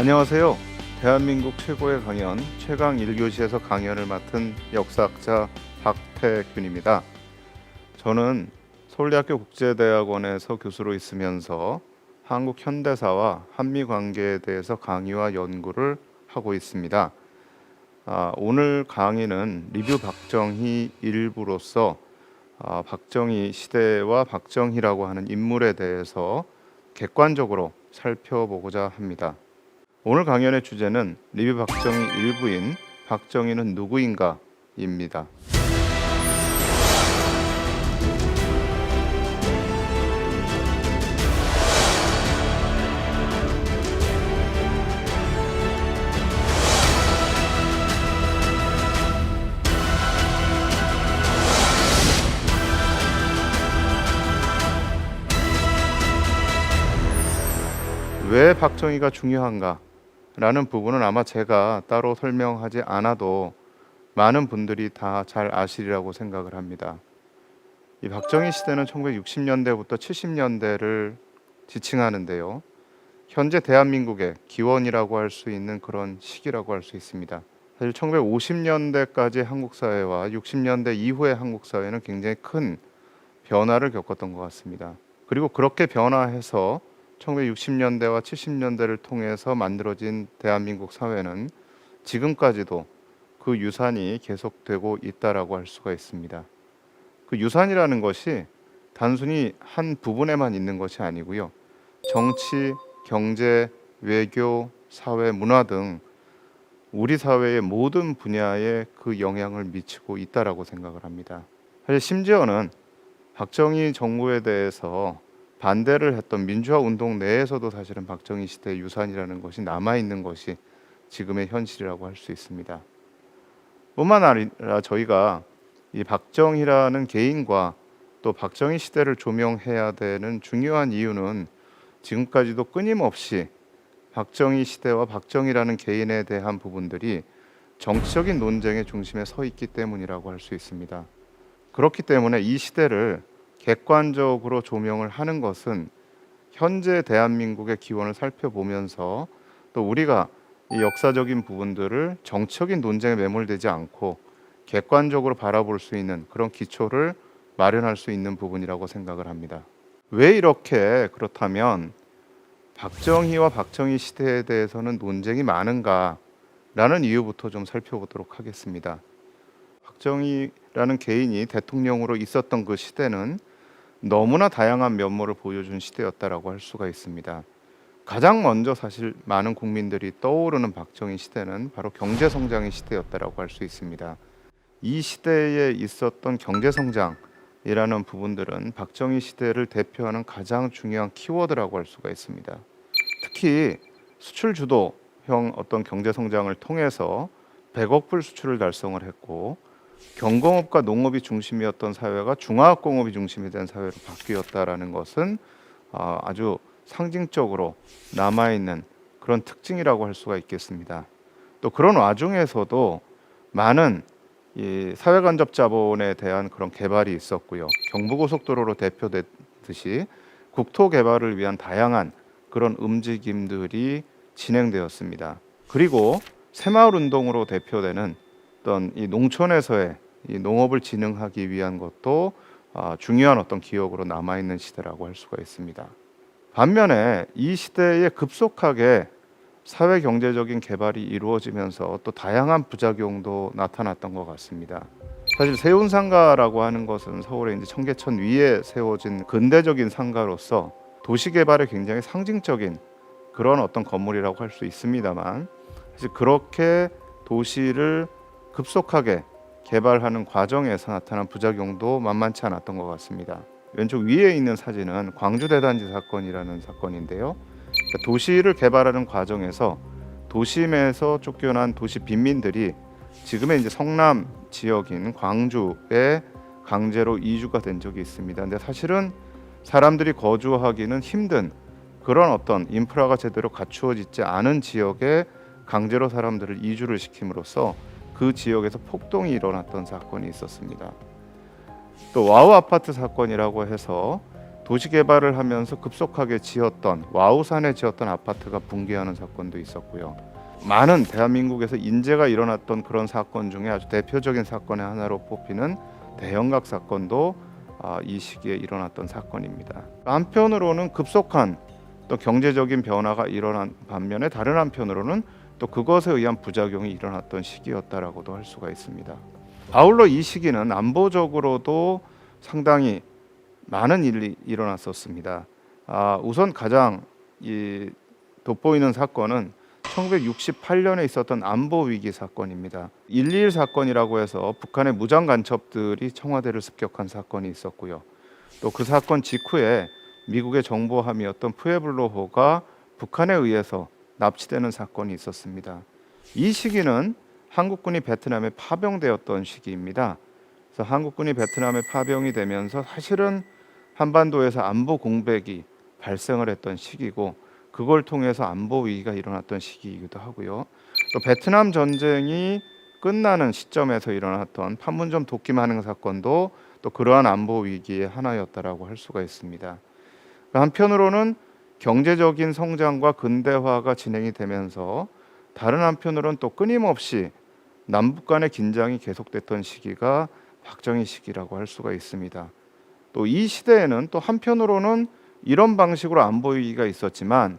안녕하세요. 대한민국 최고의 강연 최강 1교시에서 강연을 맡은 역사학자 박태균입니다. 저는 서울대학교 국제대학원에서 교수로 있으면서 한국 현대사와 한미 관계에 대해서 강의와 연구를 하고 있습니다. 오늘 강의는 리뷰 박정희 일부로서 박정희 시대와 박정희라고 하는 인물에 대해서 객관적으로 살펴보고자 합니다. 오늘 강연의 주제는 리뷰 박정희 일부인 박정희는 누구인가 입니다. 왜 박정희가 중요한가? 라는 부분은 아마 제가 따로 설명하지 않아도 많은 분들이 다 잘 아시리라고 생각을 합니다. 이 박정희 시대는 1960년대부터 70년대를 지칭하는데요. 현재 대한민국의 기원이라고 할 수 있는 그런 시기라고 할 수 있습니다. 사실 1950년대까지 한국 사회와 60년대 이후의 한국 사회는 굉장히 큰 변화를 겪었던 것 같습니다. 그리고 그렇게 변화해서 1960년대와 70년대를 통해서 만들어진 대한민국 사회는 지금까지도 그 유산이 계속되고 있다라고 할 수가 있습니다. 그 유산이라는 것이 단순히 한 부분에만 있는 것이 아니고요. 정치, 경제, 외교, 사회, 문화 등 우리 사회의 모든 분야에 그 영향을 미치고 있다라고 생각을 합니다. 사실 심지어는 박정희 정부에 대해서 반대를 했던 민주화 운동 내에서도 사실은 박정희 시대의 유산이라는 것이 남아있는 것이 지금의 현실이라고 할 수 있습니다. 뿐만 아니라 저희가 이 박정희라는 개인과 또 박정희 시대를 조명해야 되는 중요한 이유는 지금까지도 끊임없이 박정희 시대와 박정희라는 개인에 대한 부분들이 정치적인 논쟁의 중심에 서 있기 때문이라고 할 수 있습니다. 그렇기 때문에 이 시대를 객관적으로 조명을 하는 것은 현재 대한민국의 기원을 살펴보면서 또 우리가 이 역사적인 부분들을 정치적인 논쟁에 매몰되지 않고 객관적으로 바라볼 수 있는 그런 기초를 마련할 수 있는 부분이라고 생각을 합니다. 왜 이렇게 그렇다면 박정희와 박정희 시대에 대해서는 논쟁이 많은가라는 이유부터 좀 살펴보도록 하겠습니다. 박정희라는 개인이 대통령으로 있었던 그 시대는 너무나 다양한 면모를 보여준 시대였다라고 할 수가 있습니다. 가장 먼저 사실 많은 국민들이 떠오르는 박정희 시대는 바로 경제 성장의 시대였다라고 할 수 있습니다. 이 시대에 있었던 경제 성장이라는 부분들은 박정희 시대를 대표하는 가장 중요한 키워드라고 할 수가 있습니다. 특히 수출 주도형 어떤 경제 성장을 통해서 100억 불 수출을 달성을 했고 경공업과 농업이 중심이었던 사회가 중화학공업이 중심이 된 사회로 바뀌었다라는 것은 아주 상징적으로 남아있는 그런 특징이라고 할 수가 있겠습니다. 또 그런 와중에서도 많은 이 사회간접 자본에 대한 그런 개발이 있었고요. 경부고속도로로 대표됐듯이 국토 개발을 위한 다양한 그런 움직임들이 진행되었습니다. 그리고 새마을 운동으로 대표되는 어떤 이 농촌에서의 이 농업을 진흥하기 위한 것도 중요한 어떤 기억으로 남아있는 시대라고 할 수가 있습니다. 반면에 이 시대에 급속하게 사회 경제적인 개발이 이루어지면서 또 다양한 부작용도 나타났던 것 같습니다. 사실 세운상가라고 하는 것은 서울의 이제 청계천 위에 세워진 근대적인 상가로서 도시 개발의 굉장히 상징적인 그런 어떤 건물이라고 할 수 있습니다만 사실 그렇게 도시를 급속하게 개발하는 과정에서 나타난 부작용도 만만치 않았던 것 같습니다. 왼쪽 위에 있는 사진은 광주대단지 사건이라는 사건인데요. 도시를 개발하는 과정에서 도심에서 쫓겨난 도시 빈민들이 지금의 이제 성남 지역인 광주에 강제로 이주가 된 적이 있습니다. 근데 사실은 사람들이 거주하기는 힘든 그런 어떤 인프라가 제대로 갖추어지지 않은 지역에 강제로 사람들을 이주를 시킴으로써 그 지역에서 폭동이 일어났던 사건이 있었습니다. 또 와우 아파트 사건이라고 해서 도시 개발을 하면서 급속하게 지었던 와우산에 지었던 아파트가 붕괴하는 사건도 있었고요. 많은 대한민국에서 인재가 일어났던 그런 사건 중에 아주 대표적인 사건의 하나로 뽑히는 대형각 사건도 이 시기에 일어났던 사건입니다. 한편으로는 급속한 또 경제적인 변화가 일어난 반면에 다른 한편으로는 또 그것에 의한 부작용이 일어났던 시기였다라고도 할 수가 있습니다. 아울러 이 시기는 안보적으로도 상당히 많은 일이 일어났었습니다. 우선 가장 돋보이는 사건은 1968년에 있었던 안보 위기 사건입니다. 121 사건이라고 해서 북한의 무장 간첩들이 청와대를 습격한 사건이 있었고요. 또 그 사건 직후에 미국의 정보함이었던 푸에블로호가 북한에 의해서 납치되는 사건이 있었습니다. 이 시기는 한국군이 베트남에 파병되었던 시기입니다. 그래서 한국군이 베트남에 파병이 되면서 사실은 한반도에서 안보 공백이 발생을 했던 시기고 그걸 통해서 안보 위기가 일어났던 시기이기도 하고요. 또 베트남 전쟁이 끝나는 시점에서 일어났던 판문점 도끼 한행 사건도 또 그러한 안보 위기의 하나였다라고 할 수가 있습니다. 한편으로는 경제적인 성장과 근대화가 진행이 되면서 다른 한편으로는 또 끊임없이 남북 간의 긴장이 계속됐던 시기가 박정희 시기라고 할 수가 있습니다. 또 이 시대에는 또 한편으로는 이런 방식으로 안보 위기가 있었지만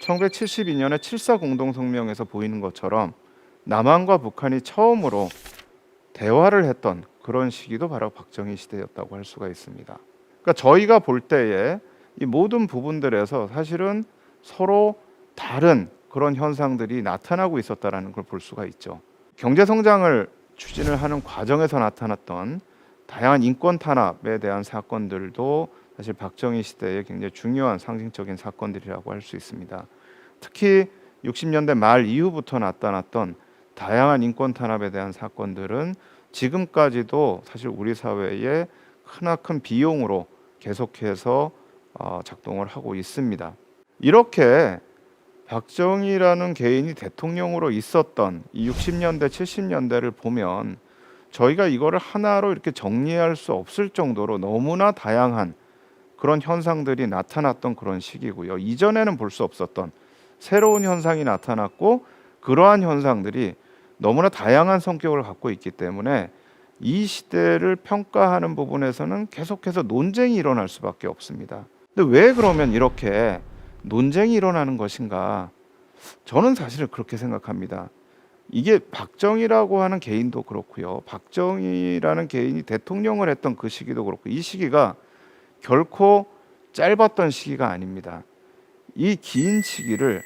1972년에 7.4 공동성명에서 보이는 것처럼 남한과 북한이 처음으로 대화를 했던 그런 시기도 바로 박정희 시대였다고 할 수가 있습니다. 그러니까 저희가 볼 때에 이 모든 부분들에서 사실은 서로 다른 그런 현상들이 나타나고 있었다라는 걸 볼 수가 있죠. 경제 성장을 추진을 하는 과정에서 나타났던 다양한 인권 탄압에 대한 사건들도 사실 박정희 시대의 굉장히 중요한 상징적인 사건들이라고 할 수 있습니다. 특히 60년대 말 이후부터 나타났던 다양한 인권 탄압에 대한 사건들은 지금까지도 사실 우리 사회에 크나큰 비용으로 계속해서 작동을 하고 있습니다. 이렇게 박정희라는 개인이 대통령으로 있었던 이 60년대, 70년대를 보면 저희가 이거를 하나로 이렇게 정리할 수 없을 정도로 너무나 다양한 그런 현상들이 나타났던 그런 시기고요. 이전에는 볼 수 없었던 새로운 현상이 나타났고 그러한 현상들이 너무나 다양한 성격을 갖고 있기 때문에 이 시대를 평가하는 부분에서는 계속해서 논쟁이 일어날 수밖에 없습니다. 근데 왜 그러면 이렇게 논쟁이 일어나는 것인가? 저는 사실은 그렇게 생각합니다. 이게 박정희라고 하는 개인도 그렇고요. 박정희라는 개인이 대통령을 했던 그 시기도 그렇고 이 시기가 결코 짧았던 시기가 아닙니다. 이 긴 시기를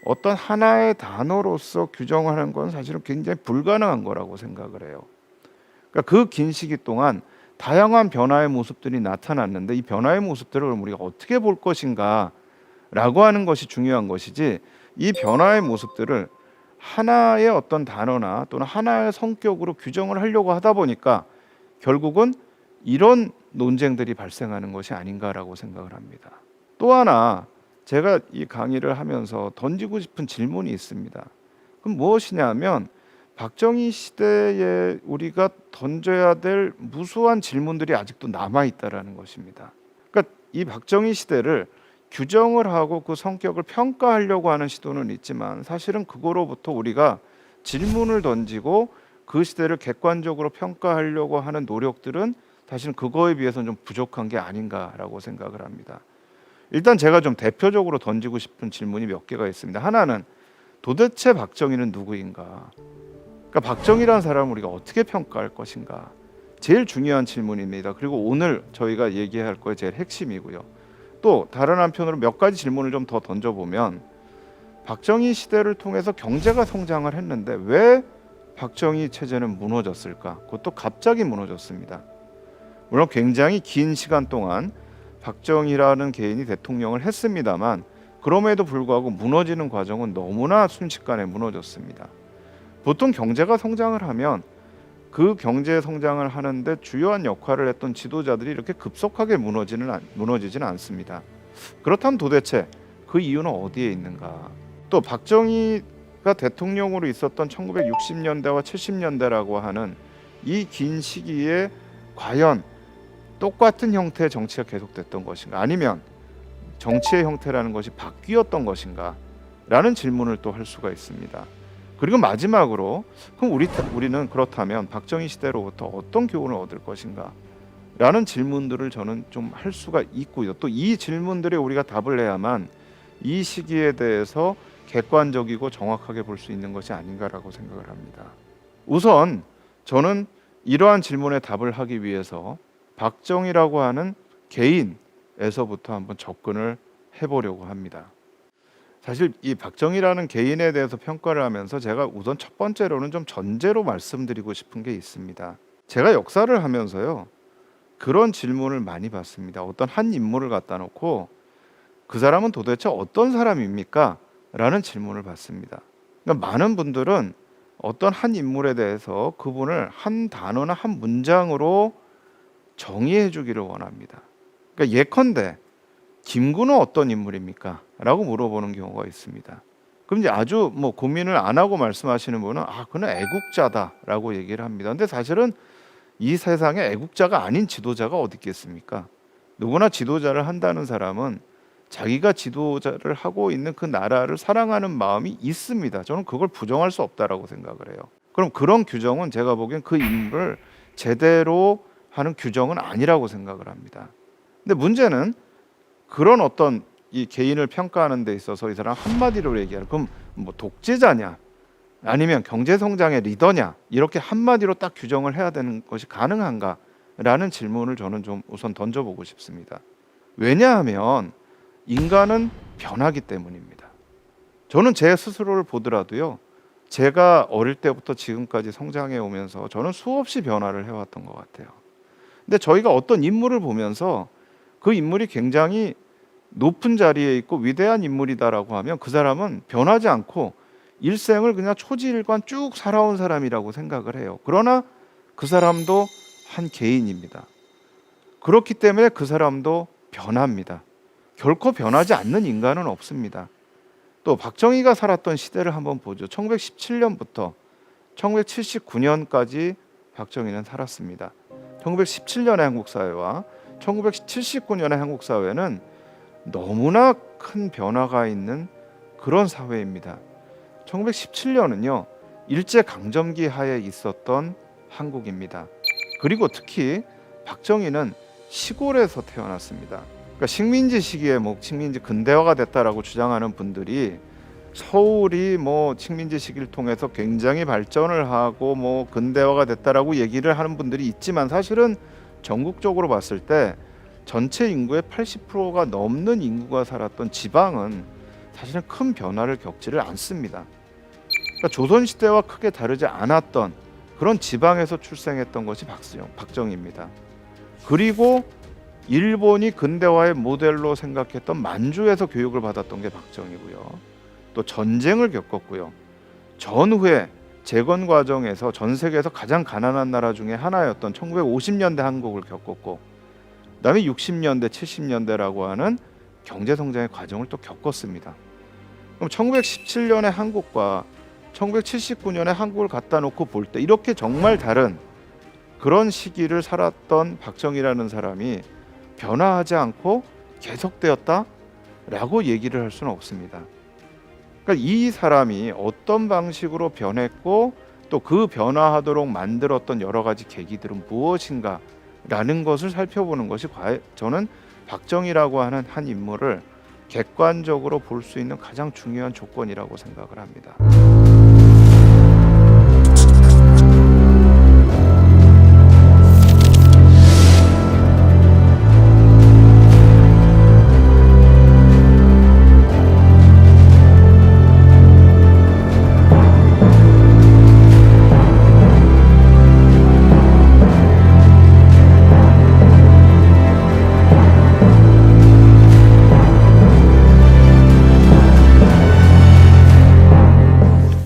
어떤 하나의 단어로서 규정하는 건 사실은 굉장히 불가능한 거라고 생각을 해요. 그러니까 그 긴 시기 동안 다양한 변화의 모습들이 나타났는데 이 변화의 모습들을 우리가 어떻게 볼 것인가 라고 하는 것이 중요한 것이지 이 변화의 모습들을 하나의 어떤 단어나 또는 하나의 성격으로 규정을 하려고 하다 보니까 결국은 이런 논쟁들이 발생하는 것이 아닌가라고 생각을 합니다. 또 하나 제가 이 강의를 하면서 던지고 싶은 질문이 있습니다. 그럼 무엇이냐면 박정희 시대에 우리가 던져야 될 무수한 질문들이 아직도 남아있다라는 것입니다. 그러니까 이 박정희 시대를 규정을 하고 그 성격을 평가하려고 하는 시도는 있지만 사실은 그거로부터 우리가 질문을 던지고 그 시대를 객관적으로 평가하려고 하는 노력들은 사실은 그거에 비해서는 좀 부족한 게 아닌가라고 생각을 합니다. 일단 제가 좀 대표적으로 던지고 싶은 질문이 몇 개가 있습니다. 하나는 도대체 박정희는 누구인가? 그러니까 박정희라는 사람을 우리가 어떻게 평가할 것인가? 제일 중요한 질문입니다. 그리고 오늘 저희가 얘기할 거의 제일 핵심이고요. 또 다른 한편으로 몇 가지 질문을 좀 더 던져보면 박정희 시대를 통해서 경제가 성장을 했는데 왜 박정희 체제는 무너졌을까? 그것도 갑자기 무너졌습니다. 물론 굉장히 긴 시간 동안 박정희라는 개인이 대통령을 했습니다만 그럼에도 불구하고 무너지는 과정은 너무나 순식간에 무너졌습니다. 보통 경제가 성장을 하면 그 경제 성장을 하는데 주요한 역할을 했던 지도자들이 이렇게 급속하게 무너지지는 않습니다. 그렇다면 도대체 그 이유는 어디에 있는가? 또 박정희가 대통령으로 있었던 1960년대와 70년대라고 하는 이 긴 시기에 과연 똑같은 형태의 정치가 계속됐던 것인가, 아니면 정치의 형태라는 것이 바뀌었던 것인가 라는 질문을 또 할 수가 있습니다. 그리고 마지막으로, 그럼 우리는 그렇다면 박정희 시대로부터 어떤 교훈을 얻을 것인가 라는 질문들을 저는 좀 할 수가 있고요. 또 이 질문들에 우리가 답을 해야만 이 시기에 대해서 객관적이고 정확하게 볼 수 있는 것이 아닌가라고 생각을 합니다. 우선 저는 이러한 질문에 답을 하기 위해서 박정희라고 하는 개인에서부터 한번 접근을 해보려고 합니다. 사실 이 박정희라는 개인에 대해서 평가를 하면서 제가 우선 첫 번째로는 좀 전제로 말씀드리고 싶은 게 있습니다. 제가 역사를 하면서요, 그런 질문을 많이 받습니다. 어떤 한 인물을 갖다 놓고 그 사람은 도대체 어떤 사람입니까? 라는 질문을 받습니다. 그러니까 많은 분들은 어떤 한 인물에 대해서 그분을 한 단어나 한 문장으로 정의해 주기를 원합니다. 그러니까 예컨대 김구는 어떤 인물입니까? 라고 물어보는 경우가 있습니다. 그럼 이제 아주 고민을 안 하고 말씀하시는 분은 그는 애국자다라고 얘기를 합니다. 근데 사실은 이 세상에 애국자가 아닌 지도자가 어디 있겠습니까? 누구나 지도자를 한다는 사람은 자기가 지도자를 하고 있는 그 나라를 사랑하는 마음이 있습니다. 저는 그걸 부정할 수 없다라고 생각을 해요. 그럼 그런 규정은 제가 보기엔 그 인물을 제대로 하는 규정은 아니라고 생각을 합니다. 근데 문제는 그런 어떤 이 개인을 평가하는 데 있어서 이 사람 한마디로 얘기하는, 그럼 독재자냐 아니면 경제성장의 리더냐, 이렇게 한마디로 딱 규정을 해야 되는 것이 가능한가 라는 질문을 저는 좀 우선 던져보고 싶습니다. 왜냐하면 인간은 변하기 때문입니다. 저는 제 스스로를 보더라도요, 제가 어릴 때부터 지금까지 성장해 오면서 저는 수없이 변화를 해왔던 것 같아요. 근데 저희가 어떤 인물을 보면서 그 인물이 굉장히 높은 자리에 있고 위대한 인물이다라고 하면 그 사람은 변하지 않고 일생을 그냥 초지일관 쭉 살아온 사람이라고 생각을 해요. 그러나 그 사람도 한 개인입니다. 그렇기 때문에 그 사람도 변합니다. 결코 변하지 않는 인간은 없습니다. 또 박정희가 살았던 시대를 한번 보죠. 1917년부터 1979년까지 박정희는 살았습니다. 1917년의 한국 사회와 1979년의 한국 사회는 너무나 큰 변화가 있는 그런 사회입니다. 1917년은요, 일제강점기 하에 있었던 한국입니다. 그리고 특히 박정희는 시골에서 태어났습니다. 그러니까 식민지 시기에 식민지 근대화가 됐다라고 주장하는 분들이 서울이 식민지 시기를 통해서 굉장히 발전을 하고 근대화가 됐다라고 얘기를 하는 분들이 있지만, 사실은 전국적으로 봤을 때 전체 인구의 80%가 넘는 인구가 살았던 지방은 사실은 큰 변화를 겪지를 않습니다. 그러니까 조선시대와 크게 다르지 않았던 그런 지방에서 출생했던 것이 박정희입니다. 그리고 일본이 근대화의 모델로 생각했던 만주에서 교육을 받았던 게 박정희고요. 또 전쟁을 겪었고요. 전후에 재건 과정에서 전 세계에서 가장 가난한 나라 중에 하나였던 1950년대 한국을 겪었고, 그다음에 60년대, 70년대라고 하는 경제성장의 과정을 또 겪었습니다. 그럼 1917년의 한국과 1979년의 한국을 갖다 놓고 볼 때 이렇게 정말 다른 그런 시기를 살았던 박정희라는 사람이 변화하지 않고 계속되었다라고 얘기를 할 수는 없습니다. 그러니까 이 사람이 어떤 방식으로 변했고 또 그 변화하도록 만들었던 여러 가지 계기들은 무엇인가라는 것을 살펴보는 것이 저는 박정희라고 하는 한 인물을 객관적으로 볼 수 있는 가장 중요한 조건이라고 생각을 합니다.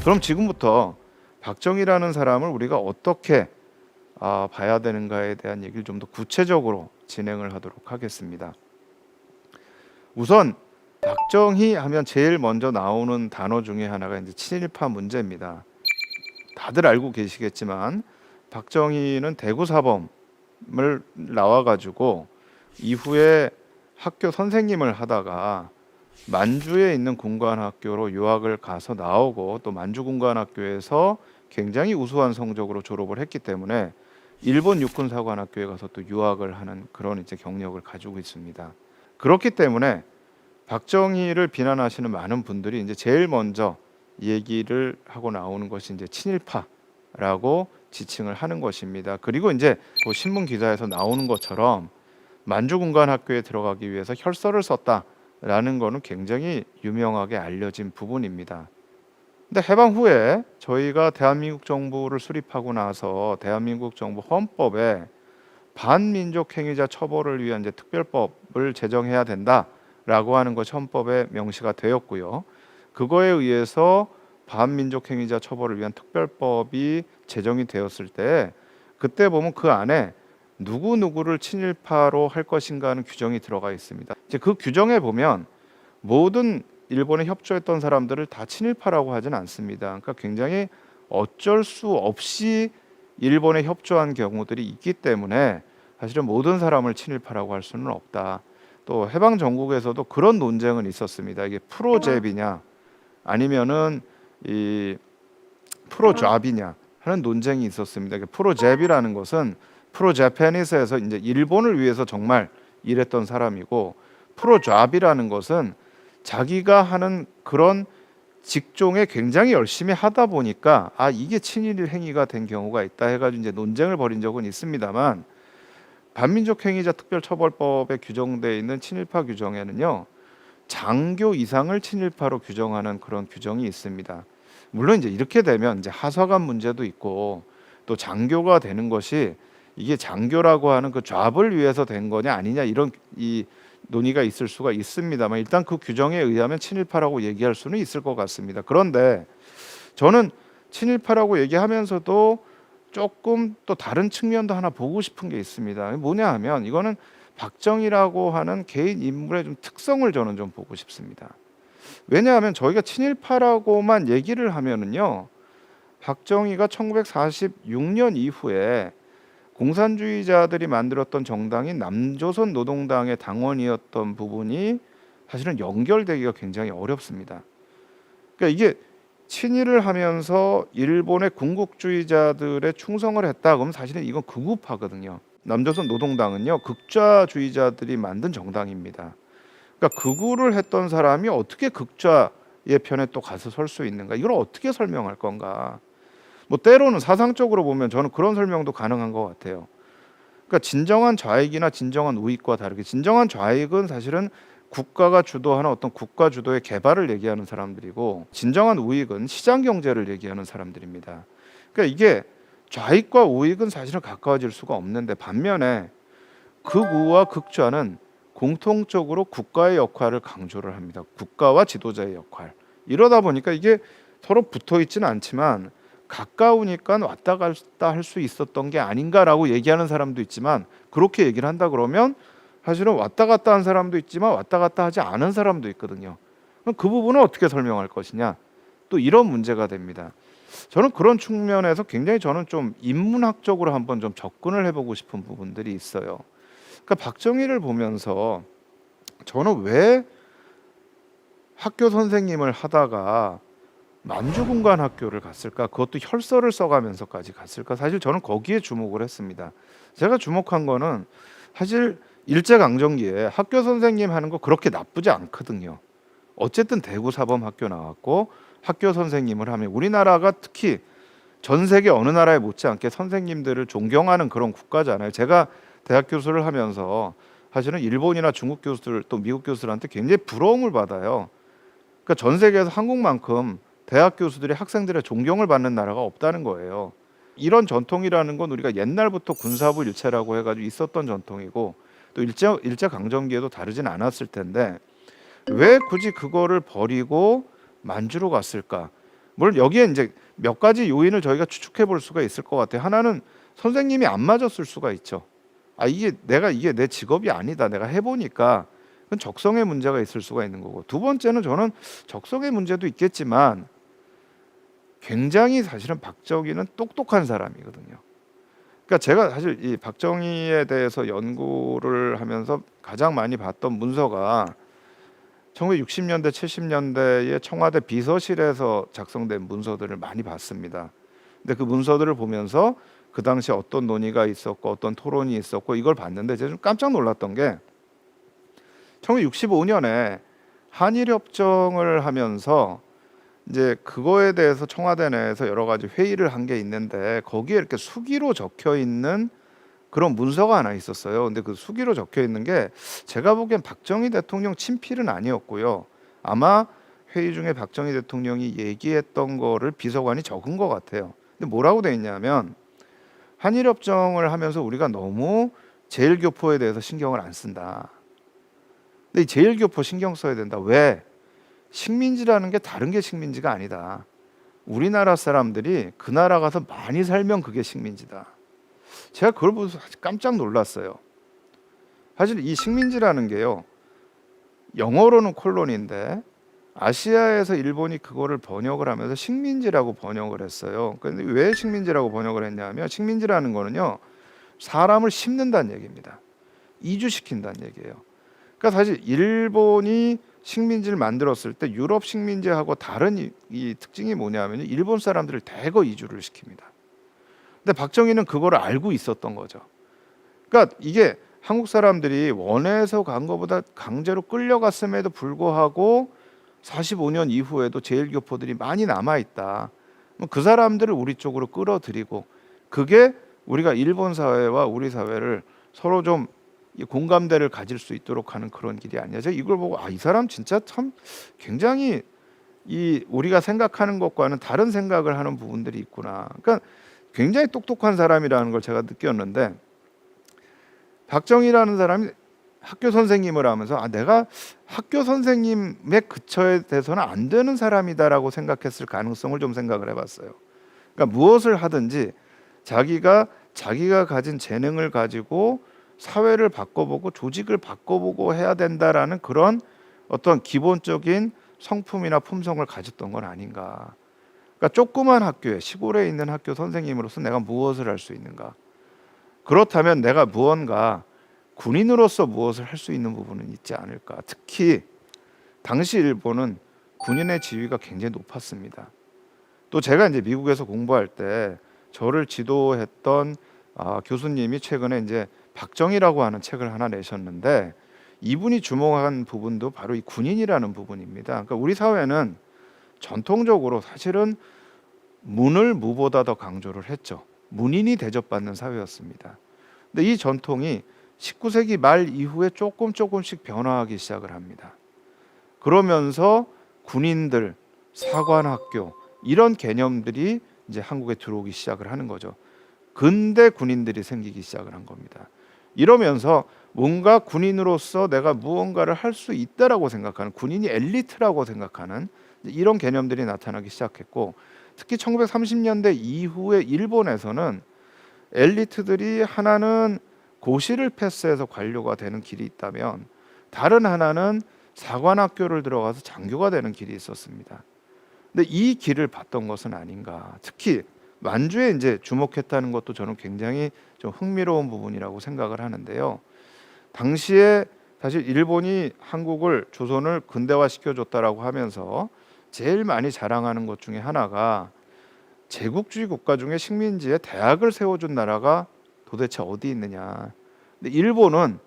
그럼 지금부터 박정희라는 사람을 우리가 어떻게 봐야 되는가에 대한 얘기를 좀 더 구체적으로 진행을 하도록 하겠습니다. 우선 박정희 하면 제일 먼저 나오는 단어 중에 하나가 이제 친일파 문제입니다. 다들 알고 계시겠지만 박정희는 대구사범 나와가지고 이후에 학교 선생님을 하다가 만주에 있는 군관학교로 유학을 가서 나오고 또 만주 군관학교에서 굉장히 우수한 성적으로 졸업을 했기 때문에 일본 육군사관학교에 가서 또 유학을 하는 그런 이제 경력을 가지고 있습니다. 그렇기 때문에 박정희를 비난하시는 많은 분들이 이제 제일 먼저 얘기를 하고 나오는 것이 이제 친일파라고 지칭을 하는 것입니다. 그리고 이제 그 신문 기사에서 나오는 것처럼 만주군관학교에 들어가기 위해서 혈서를 썼다라는 거는 굉장히 유명하게 알려진 부분입니다. 근데 해방 후에 저희가 대한민국 정부를 수립하고 나서 대한민국 정부 헌법에 반민족 행위자 처벌을 위한 이제 특별법을 제정해야 된다라고 하는 것이 헌법에 명시가 되었고요. 그거에 의해서 반민족 행위자 처벌을 위한 특별법이 제정이 되었을 때 그때 보면 그 안에 누구누구를 친일파로 할 것인가 하는 규정이 들어가 있습니다. 이제 그 규정에 보면 모든 일본에 협조했던 사람들을 다 친일파라고 하진 않습니다. 그러니까 굉장히 어쩔 수 없이 일본에 협조한 경우들이 있기 때문에 사실은 모든 사람을 친일파라고 할 수는 없다. 또 해방 전국에서도 그런 논쟁은 있었습니다. 이게 프로잽이냐 아니면은 이 프로잡이냐 하는 논쟁이 있었습니다. 프로잽이라는 것은 프로자패니스에서 이제 일본을 위해서 정말 일했던 사람이고 프로잡이라는 것은 자기가 하는 그런 직종에 굉장히 열심히 하다 보니까 이게 친일 행위가 된 경우가 있다 해가지고 이제 논쟁을 벌인 적은 있습니다만 반민족 행위자 특별처벌법에 규정되어 있는 친일파 규정에는요 장교 이상을 친일파로 규정하는 그런 규정이 있습니다. 물론 이제 이렇게 되면 이제 하사관 문제도 있고 또 장교가 되는 것이 이게 장교라고 하는 그 잡을 위해서 된 거냐 아니냐 이런 이 논의가 있을 수가 있습니다만 일단 그 규정에 의하면 친일파라고 얘기할 수는 있을 것 같습니다. 그런데 저는 친일파라고 얘기하면서도 조금 또 다른 측면도 하나 보고 싶은 게 있습니다. 뭐냐 하면 이거는 박정희라고 하는 개인 인물의 좀 특성을 저는 좀 보고 싶습니다. 왜냐하면 저희가 친일파라고만 얘기를 하면은요 박정희가 1946년 이후에 공산주의자들이 만들었던 정당인 남조선 노동당의 당원이었던 부분이 사실은 연결되기가 굉장히 어렵습니다. 그러니까 이게 친일을 하면서 일본의 군국주의자들의 충성을 했다 그러면 사실은 이건 극우파거든요. 남조선 노동당은요 극좌주의자들이 만든 정당입니다. 그러니까 극우를 했던 사람이 어떻게 극좌의 편에 또 가서 설 수 있는가? 이걸 어떻게 설명할 건가? 뭐 때로는 사상적으로 보면 저는 그런 설명도 가능한 것 같아요. 그러니까 진정한 좌익이나 진정한 우익과 다르게 진정한 좌익은 사실은 국가가 주도하는 어떤 국가 주도의 개발을 얘기하는 사람들이고 진정한 우익은 시장 경제를 얘기하는 사람들입니다. 그러니까 이게 좌익과 우익은 사실은 가까워질 수가 없는데 반면에 극우와 극좌는 공통적으로 국가의 역할을 강조를 합니다. 국가와 지도자의 역할. 이러다 보니까 이게 서로 붙어 있지는 않지만 가까우니까 왔다 갔다 할 수 있었던 게 아닌가라고 얘기하는 사람도 있지만 그렇게 얘기를 한다 그러면 사실은 왔다 갔다 한 사람도 있지만 왔다 갔다 하지 않은 사람도 있거든요. 그럼 그 부분을 어떻게 설명할 것이냐? 또 이런 문제가 됩니다. 저는 그런 측면에서 굉장히 저는 좀 인문학적으로 한번 좀 접근을 해보고 싶은 부분들이 있어요. 그러니까 박정희를 보면서 저는 왜 학교 선생님을 하다가 만주군관학교를 갔을까? 그것도 혈서를 써가면서까지 갔을까? 사실 저는 거기에 주목을 했습니다. 제가 주목한 거는 사실 일제강점기에 학교 선생님 하는 거 그렇게 나쁘지 않거든요. 어쨌든 대구사범학교 나왔고 학교 선생님을 하면 우리나라가 특히 전 세계 어느 나라에 못지않게 선생님들을 존경하는 그런 국가잖아요. 제가 대학 교수를 하면서 사실은 일본이나 중국 교수들 또 미국 교수들한테 굉장히 부러움을 받아요. 그러니까 전 세계에서 한국만큼 대학 교수들이 학생들의 존경을 받는 나라가 없다는 거예요. 이런 전통이라는 건 우리가 옛날부터 군사부 일체라고 해가지고 있었던 전통이고 또 일제 강점기에도 다르진 않았을 텐데 왜 굳이 그거를 버리고 만주로 갔을까? 물론 여기에 이제 몇 가지 요인을 저희가 추측해 볼 수가 있을 것 같아요. 하나는 선생님이 안 맞았을 수가 있죠. 이게 내 직업이 아니다. 내가 해보니까 그건 적성의 문제가 있을 수가 있는 거고. 두 번째는 저는 적성의 문제도 있겠지만 굉장히 사실은 박정희는 똑똑한 사람이거든요. 그러니까 제가 사실 이 박정희에 대해서 연구를 하면서 가장 많이 봤던 문서가 1960년대, 70년대에 청와대 비서실에서 작성된 문서들을 많이 봤습니다. 근데 그 문서들을 보면서 그 당시 어떤 논의가 있었고 어떤 토론이 있었고 이걸 봤는데 제가 좀 깜짝 놀랐던 게 1965년에 한일협정을 하면서 이제 그거에 대해서 청와대 내에서 여러 가지 회의를 한 게 있는데 거기에 이렇게 수기로 적혀 있는 그런 문서가 하나 있었어요. 근데 그 수기로 적혀 있는 게 제가 보기엔 박정희 대통령 친필은 아니었고요. 아마 회의 중에 박정희 대통령이 얘기했던 거를 비서관이 적은 것 같아요. 근데 뭐라고 돼 있냐면 한일협정을 하면서 우리가 너무 제일교포에 대해서 신경을 안 쓴다. 근데 이 제일교포 신경 써야 된다. 왜? 식민지라는 게 다른 게 식민지가 아니다. 우리나라 사람들이 그 나라 가서 많이 살면 그게 식민지다. 제가 그걸 보면서 깜짝 놀랐어요. 사실 이 식민지라는 게요, 영어로는 콜로니인데 아시아에서 일본이 그거를 번역을 하면서 식민지라고 번역을 했어요. 그런데 왜 식민지라고 번역을 했냐면 식민지라는 거는요, 사람을 심는다는 얘기입니다. 이주시킨다는 얘기예요. 그러니까 사실 일본이 식민지를 만들었을 때 유럽 식민지하고 다른 이 특징이 뭐냐면 일본 사람들을 대거 이주를 시킵니다. 근데 박정희는 그걸 알고 있었던 거죠. 그러니까 이게 한국 사람들이 원해서 간 것보다 강제로 끌려갔음에도 불구하고 45년 이후에도 제일교포들이 많이 남아있다. 그 사람들을 우리 쪽으로 끌어들이고 그게 우리가 일본 사회와 우리 사회를 서로 좀 공감대를 가질 수 있도록 하는 그런 길이 아니야. 제가 이걸 보고 이 사람 진짜 참 굉장히 이 우리가 생각하는 것과는 다른 생각을 하는 부분들이 있구나. 그러니까 굉장히 똑똑한 사람이라는 걸 제가 느꼈는데 박정희라는 사람이 학교 선생님을 하면서 내가 학교 선생님에 그쳐야 돼서는 안 되는 사람이다라고 생각했을 가능성을 좀 생각을 해봤어요. 그러니까 무엇을 하든지 자기가 가진 재능을 가지고 사회를 바꿔보고 조직을 바꿔보고 해야 된다라는 그런 어떤 기본적인 성품이나 품성을 가졌던 건 아닌가. 그러니까 조그만 학교에 시골에 있는 학교 선생님으로서 내가 무엇을 할 수 있는가. 그렇다면 내가 무언가 군인으로서 무엇을 할 수 있는 부분은 있지 않을까. 특히 당시 일본은 군인의 지위가 굉장히 높았습니다. 또 제가 이제 미국에서 공부할 때 저를 지도했던 교수님이 최근에 이제 박정희라고 하는 책을 하나 내셨는데 이분이 주목한 부분도 바로 이 군인이라는 부분입니다. 그러니까 우리 사회는 전통적으로 사실은 문을 무보다 더 강조를 했죠. 문인이 대접받는 사회였습니다. 근데 이 전통이 19세기 말 이후에 조금씩 변화하기 시작을 합니다. 그러면서 군인들, 사관학교 이런 개념들이 이제 한국에 들어오기 시작을 하는 거죠. 근대 군인들이 생기기 시작을 한 겁니다. 이러면서 뭔가 군인으로서 내가 무언가를 할 수 있다라고 생각하는 군인이 엘리트라고 생각하는 이런 개념들이 나타나기 시작했고 특히 1930년대 이후에 일본에서는 엘리트들이 하나는 고시를 패스해서 관료가 되는 길이 있다면 다른 하나는 사관학교를 들어가서 장교가 되는 길이 있었습니다. 근데 이 길을 봤던 것은 아닌가. 특히 만주에 이제 주목했다는 것도 저는 굉장히 좀 흥미로운 부분이라고 생각을 하는데요. 당시에 사실 일본이 한국을 조선을 근대화시켜줬다라고 하면서 제일 많이 자랑하는 것 중에 하나가 제국주의 국가 중에 식민지에 대학을 세워준 나라가 도대체 어디 있느냐. 근데 일본은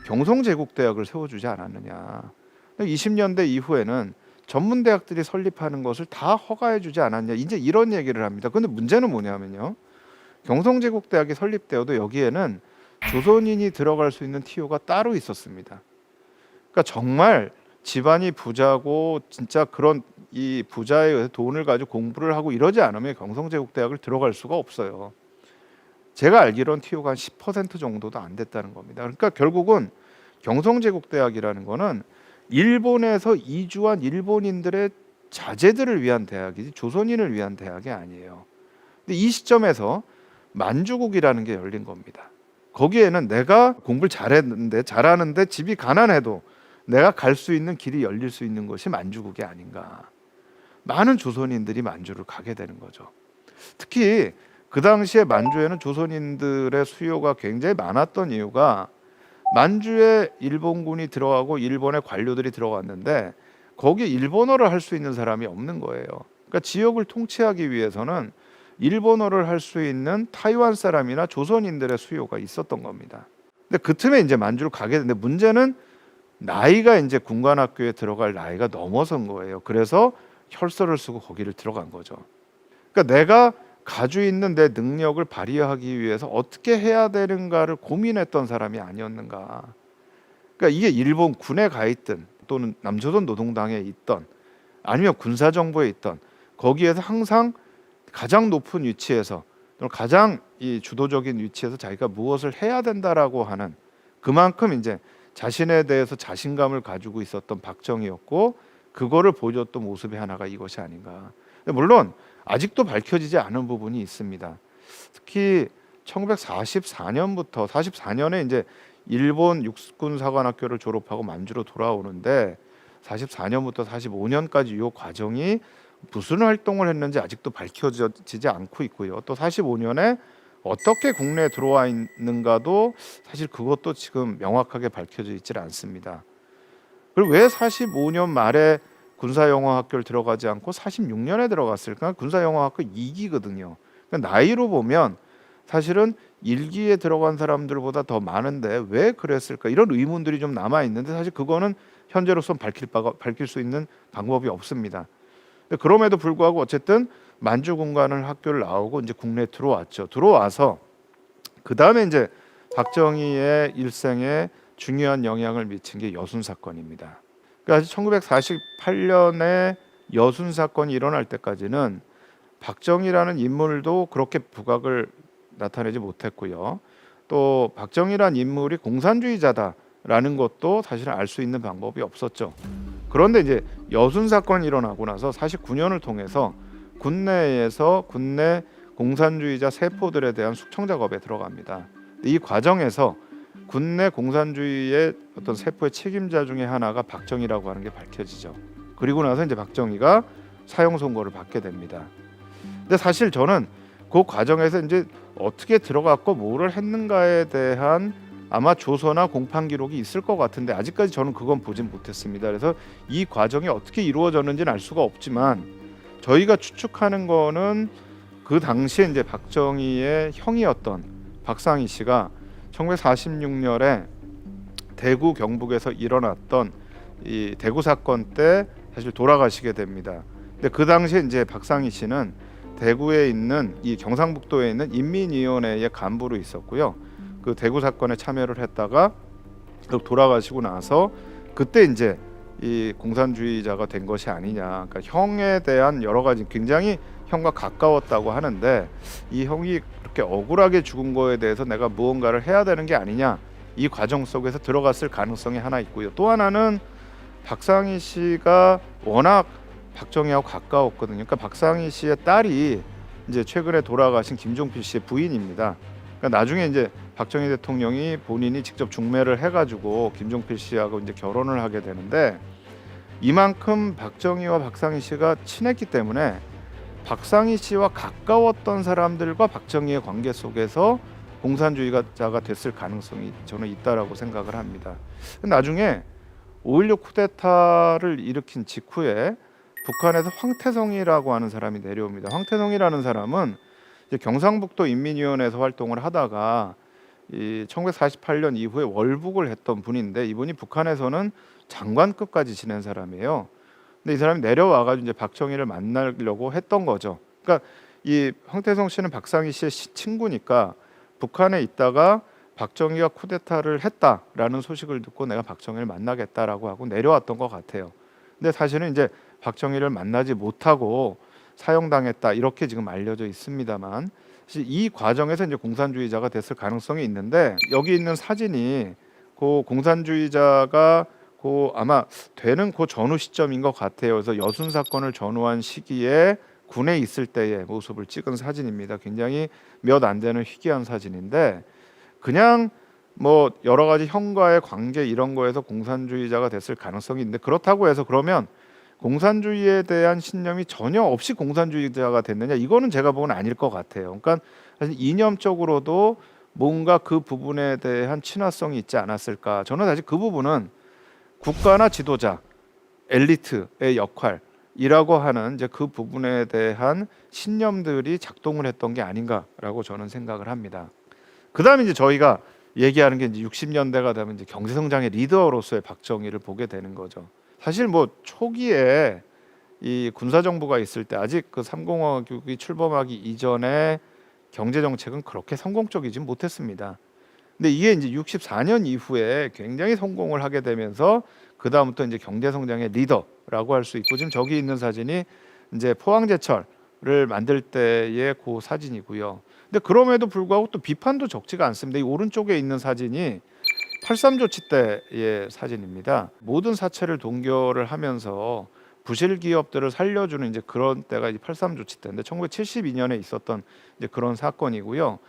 경성제국대학을 세워주지 않았느냐. 20년대 이후에는 전문대학들이 설립하는 것을 다 허가해주지 않았냐. 이제 이런 얘기를 합니다. 그런데 문제는 뭐냐면요. 경성제국대학이 설립되어도 여기에는 조선인이 들어갈 수 있는 TO가 따로 있었습니다. 그러니까 정말 집안이 부자고 진짜 그런 이 부자에 의해서 돈을 가지고 공부를 하고 이러지 않으면 경성제국대학을 들어갈 수가 없어요. 제가 알기로는 TO가 한 10% 정도도 안 됐다는 겁니다. 그러니까 결국은 경성제국대학이라는 거는 일본에서 이주한 일본인들의 자제들을 위한 대학이지 조선인을 위한 대학이 아니에요. 근데 이 시점에서 만주국이라는 게 열린 겁니다. 거기에는 내가 공부를 잘하는데 집이 가난해도 내가 갈 수 있는 길이 열릴 수 있는 것이 만주국이 아닌가. 많은 조선인들이 만주를 가게 되는 거죠. 특히 그 당시에 만주에는 조선인들의 수요가 굉장히 많았던 이유가 만주에 일본군이 들어가고 일본의 관료들이 들어갔는데 거기에 일본어를 할 수 있는 사람이 없는 거예요. 그러니까 지역을 통치하기 위해서는 일본어를 할 수 있는 타이완 사람이나 조선인들의 수요가 있었던 겁니다. 근데 그 틈에 이제 만주를 가게 됐는데 문제는 나이가 이제 군관학교에 들어갈 나이가 넘어선 거예요. 그래서 혈서를 쓰고 거기를 들어간 거죠. 그러니까 내가 가지고 있는 내 능력을 발휘하기 위해서 어떻게 해야 되는가를 고민했던 사람이 아니었는가. 그러니까 이게 일본 군에 가 있든 또는 남조선 노동당에 있던 아니면 군사정보에 있던 거기에서 항상 가장 높은 위치에서 또는 가장 이 주도적인 위치에서 자기가 무엇을 해야 된다라고 하는 그만큼 이제 자신에 대해서 자신감을 가지고 있었던 박정희였고 그거를 보여줬던 모습의 하나가 이것이 아닌가. 물론 아직도 밝혀지지 않은 부분이 있습니다. 특히 1944년부터 44년에 이제 일본 육군사관학교를 졸업하고 만주로 돌아오는데 44년부터 45년까지 이 과정이 무슨 활동을 했는지 아직도 밝혀지지 않고 있고요. 또 45년에 어떻게 국내에 들어와 있는가도 사실 그것도 지금 명확하게 밝혀져 있질 않습니다. 그리고 왜 45년 말에 군사영어학교를 들어가지 않고 46년에 들어갔을까? 군사영어학교 2기거든요. 그러니까 나이로 보면 사실은 1기에 들어간 사람들보다 더 많은데 왜 그랬을까? 이런 의문들이 좀 남아 있는데 사실 그거는 현재로서 밝힐 수 있는 방법이 없습니다. 그럼에도 불구하고 어쨌든 만주 군관을 학교를 나오고 이제 국내에 들어왔죠. 들어와서 그 다음에 이제 박정희의 일생에 중요한 영향을 미친 게 여순 사건입니다. 그러니까 1948년에 여순 사건이 일어날 때까지는 박정희라는 인물도 그렇게 부각을 나타내지 못했고요. 또 박정희라는 인물이 공산주의자다라는 것도 사실은 알 수 있는 방법이 없었죠. 그런데 이제 여순 사건이 일어나고 나서 49년을 통해서 군내에서 군내 공산주의자 세포들에 대한 숙청 작업에 들어갑니다. 이 과정에서 군내 공산주의의 어떤 세포의 책임자 중에 하나가 박정희라고 하는 게 밝혀지죠. 그리고 나서 이제 박정희가 사형 선고를 받게 됩니다. 근데 사실 저는 그 과정에서 이제 어떻게 들어갔고 뭐를 했는가에 대한 아마 조서나 공판 기록이 있을 것 같은데 아직까지 저는 그건 보진 못했습니다. 그래서 이 과정이 어떻게 이루어졌는지는 알 수가 없지만 저희가 추측하는 거는 그 당시에 이제 박정희의 형이었던 박상희 씨가 1946년에 대구 경북에서 일어났던 이 대구 사건 때 사실 돌아가시게 됩니다. 근데 그 당시에 이제 박상희 씨는 대구에 있는 이 경상북도에 있는 인민위원회의 간부로 있었고요. 그 대구 사건에 참여를 했다가 돌아가시고 나서 그때 이제 이 공산주의자가 된 것이 아니냐. 그러니까 형에 대한 여러 가지 굉장히 형과 가까웠다고 하는데 이 형이 그렇게 억울하게 죽은 거에 대해서 내가 무언가를 해야 되는 게 아니냐. 이 과정 속에서 들어갔을 가능성이 하나 있고요. 또 하나는 박상희 씨가 워낙 박정희하고 가까웠거든요. 그러니까 박상희 씨의 딸이 이제 최근에 돌아가신 김종필 씨의 부인입니다. 그러니까 나중에 이제 박정희 대통령이 본인이 직접 중매를 해가지고 김종필 씨하고 이제 결혼을 하게 되는데 이만큼 박정희와 박상희 씨가 친했기 때문에 박상희 씨와 가까웠던 사람들과 박정희의 관계 속에서 공산주의자가 됐을 가능성이 저는 있다라고 생각을 합니다. 나중에 5.16 쿠데타를 일으킨 직후에 북한에서 황태성이라고 하는 사람이 내려옵니다. 황태성이라는 사람은 이제 경상북도 인민위원회에서 활동을 하다가 이 1948년 이후에 월북을 했던 분인데 이분이 북한에서는 장관급까지 지낸 사람이에요. 근데 이 사람이 내려와가지고 이제 박정희를 만나려고 했던 거죠. 그러니까 이 황태성 씨는 박상희 씨의 친구니까 북한에 있다가 박정희가 쿠데타를 했다라는 소식을 듣고 내가 박정희를 만나겠다라고 하고 내려왔던 것 같아요. 근데 사실은 이제 박정희를 만나지 못하고 사형당했다 이렇게 지금 알려져 있습니다만 이 과정에서 이제 공산주의자가 됐을 가능성이 있는데 여기 있는 사진이 그 공산주의자가 그 아마 되는 그 전후 시점인 것 같아요. 그래서 여순 사건을 전후한 시기에 군에 있을 때의 모습을 찍은 사진입니다. 굉장히 몇 안 되는 희귀한 사진인데 그냥 뭐 여러 가지 형과의 관계 이런 거에서 공산주의자가 됐을 가능성이 있는데 그렇다고 해서 그러면 공산주의에 대한 신념이 전혀 없이 공산주의자가 됐느냐, 이거는 제가 보기에는 아닐 것 같아요. 그러니까 사실 이념적으로도 뭔가 그 부분에 대한 친화성이 있지 않았을까. 저는 사실 그 부분은 국가나 지도자, 엘리트의 역할이라고 하는 이제 그 부분에 대한 신념들이 작동을 했던 게 아닌가라고 저는 생각을 합니다. 그다음에 이제 저희가 얘기하는 게 이제 60년대가 되면 이제 경제 성장의 리더로서의 박정희를 보게 되는 거죠. 사실 뭐 초기에 이 군사 정부가 있을 때 아직 그 삼공화국이 출범하기 이전에 경제 정책은 그렇게 성공적이지 못했습니다. 근데 이게 이제 64년 이후에 굉장히 성공을 하게 되면서 그 다음부터 이제 경제 성장의 리더라고 할 수 있고, 지금 저기 있는 사진이 이제 포항제철을 만들 때의 그 사진이고요. 근데 그럼에도 불구하고 또 비판도 적지가 않습니다. 이 오른쪽에 있는 사진이 83 조치 때의 사진입니다. 모든 사채를 동결을 하면서 부실 기업들을 살려주는 이제 그런 때가 이제 83 조치 때인데 1972년에 있었던 이제 그런 사건이고요.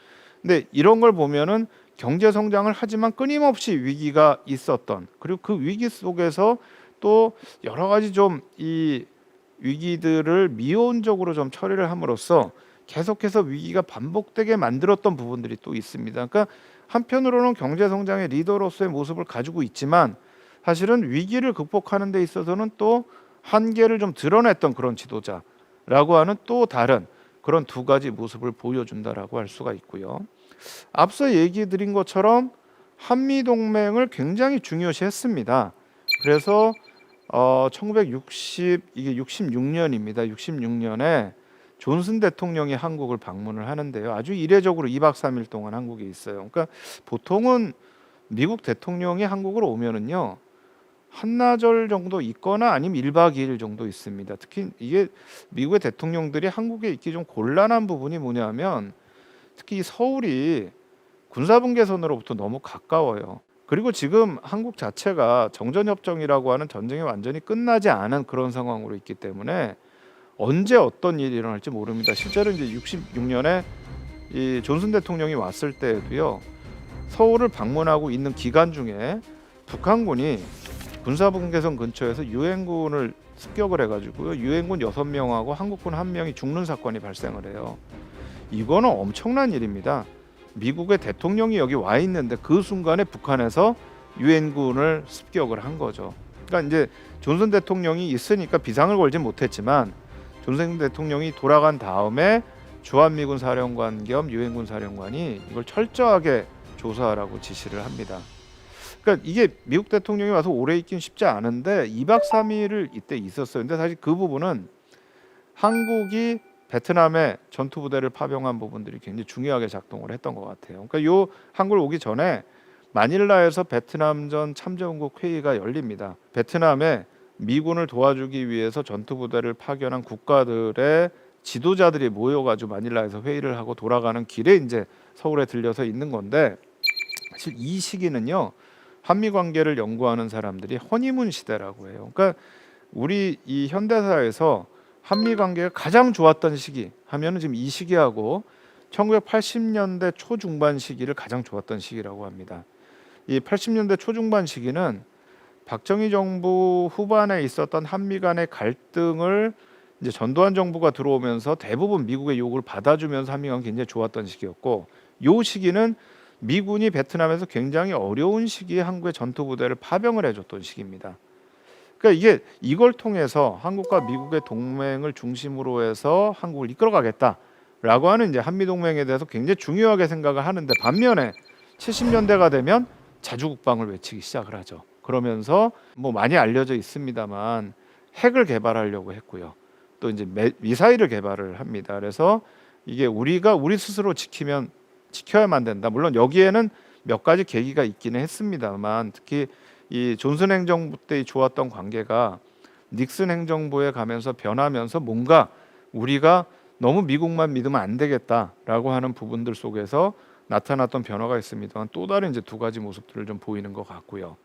근데 이런 걸 보면은 경제 성장을 하지만 끊임없이 위기가 있었던, 그리고 그 위기 속에서 또 여러 가지 좀 이 위기들을 미온적으로 좀 처리를 함으로써 계속해서 위기가 반복되게 만들었던 부분들이 또 있습니다. 그러니까 한편으로는 경제 성장의 리더로서의 모습을 가지고 있지만 사실은 위기를 극복하는 데 있어서는 또 한계를 좀 드러냈던 그런 지도자라고 하는 또 다른 그런 두 가지 모습을 보여준다라고 할 수가 있고요. 앞서 얘기 드린 것처럼 한미 동맹을 굉장히 중요시했습니다. 그래서 1966년입니다. 66년에 존슨 대통령이 한국을 방문을 하는데요. 아주 이례적으로 2박 3일 동안 한국에 있어요. 그러니까 보통은 미국 대통령이 한국으로 오면은요, 한나절 정도 있거나 아니면 1박 2일 정도 있습니다. 특히 이게 미국의 대통령들이 한국에 있기 좀 곤란한 부분이 뭐냐면 특히 서울이 군사분계선으로부터 너무 가까워요. 그리고 지금 한국 자체가 정전협정이라고 하는 전쟁이 완전히 끝나지 않은 그런 상황으로 있기 때문에 언제 어떤 일이 일어날지 모릅니다. 실제로 이제 66년에 이 존슨 대통령이 왔을 때에도요, 서울을 방문하고 있는 기간 중에 북한군이 군사분계선 근처에서 유엔군을 습격을 해가지고요, 유엔군 6명하고 한국군 1명이 죽는 사건이 발생을 해요. 이거는 엄청난 일입니다. 미국의 대통령이 여기 와 있는데 그 순간에 북한에서 유엔군을 습격을 한 거죠. 그러니까 이제 존슨 대통령이 있으니까 비상을 걸진 못했지만 존슨 대통령이 돌아간 다음에 주한미군 사령관 겸 유엔군 사령관이 이걸 철저하게 조사하라고 지시를 합니다. 그러니까 이게 미국 대통령이 와서 오래 있긴 쉽지 않은데 2박 3일을 이때 있었어요. 근데 사실 그 부분은 한국이 베트남에 전투 부대를 파병한 부분들이 굉장히 중요하게 작동을 했던 것 같아요. 그러니까 요 한국을 오기 전에 마닐라에서 베트남전 참전국 회의가 열립니다. 베트남에 미군을 도와주기 위해서 전투 부대를 파견한 국가들의 지도자들이 모여가지고 마닐라에서 회의를 하고 돌아가는 길에 이제 서울에 들려서 있는 건데, 사실 이 시기는요, 한미 관계를 연구하는 사람들이 허니문 시대라고 해요. 그러니까 우리 이 현대사에서 한미 관계가 가장 좋았던 시기 하면은 지금 이 시기하고 1980년대 초중반 시기를 가장 좋았던 시기라고 합니다. 이 80년대 초중반 시기는 박정희 정부 후반에 있었던 한미 간의 갈등을 이제 전두환 정부가 들어오면서 대부분 미국의 요구를 받아주면서 한미 관계가 굉장히 좋았던 시기였고, 요 시기는 미군이 베트남에서 굉장히 어려운 시기에 한국의 전투 부대를 파병을 해줬던 시기입니다. 그러니까 이걸 통해서 한국과 미국의 동맹을 중심으로 해서 한국을 이끌어가겠다라고 하는 이제 한미 동맹에 대해서 굉장히 중요하게 생각을 하는데, 반면에 70년대가 되면 자주국방을 외치기 시작을 하죠. 그러면서 뭐 많이 알려져 있습니다만 핵을 개발하려고 했고요. 또 이제 미사일을 개발을 합니다. 그래서 이게 우리가 우리 스스로 지켜야만 된다. 물론 여기에는 몇 가지 계기가 있기는 했습니다만, 특히 이 존슨 행정부 때 좋았던 관계가 닉슨 행정부에 가면서 변하면서 뭔가 우리가 너무 미국만 믿으면 안 되겠다라고 하는 부분들 속에서 나타났던 변화가 있습니다만, 또 다른 이제 두 가지 모습들을 좀 보이는 것 같고요.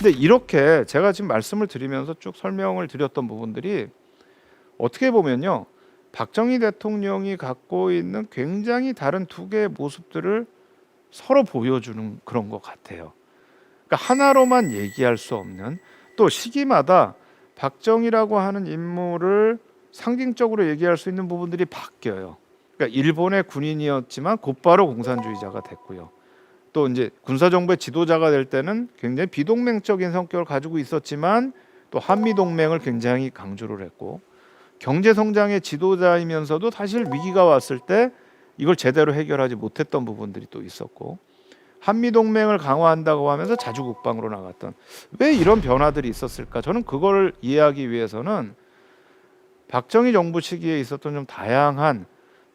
근데 이렇게 제가 지금 말씀을 드리면서 쭉 설명을 드렸던 부분들이 어떻게 보면요, 박정희 대통령이 갖고 있는 굉장히 다른 두 개의 모습들을 서로 보여주는 그런 것 같아요. 그러니까 하나로만 얘기할 수 없는, 또 시기마다 박정희라고 하는 인물을 상징적으로 얘기할 수 있는 부분들이 바뀌어요. 그러니까 일본의 군인이었지만 곧바로 공산주의자가 됐고요. 또 이제 군사정부의 지도자가 될 때는 굉장히 비동맹적인 성격을 가지고 있었지만 또 한미동맹을 굉장히 강조를 했고, 경제성장의 지도자이면서도 사실 위기가 왔을 때 이걸 제대로 해결하지 못했던 부분들이 또 있었고, 한미동맹을 강화한다고 하면서 자주국방으로 나갔던, 왜 이런 변화들이 있었을까? 저는 그걸 이해하기 위해서는 박정희 정부 시기에 있었던 좀 다양한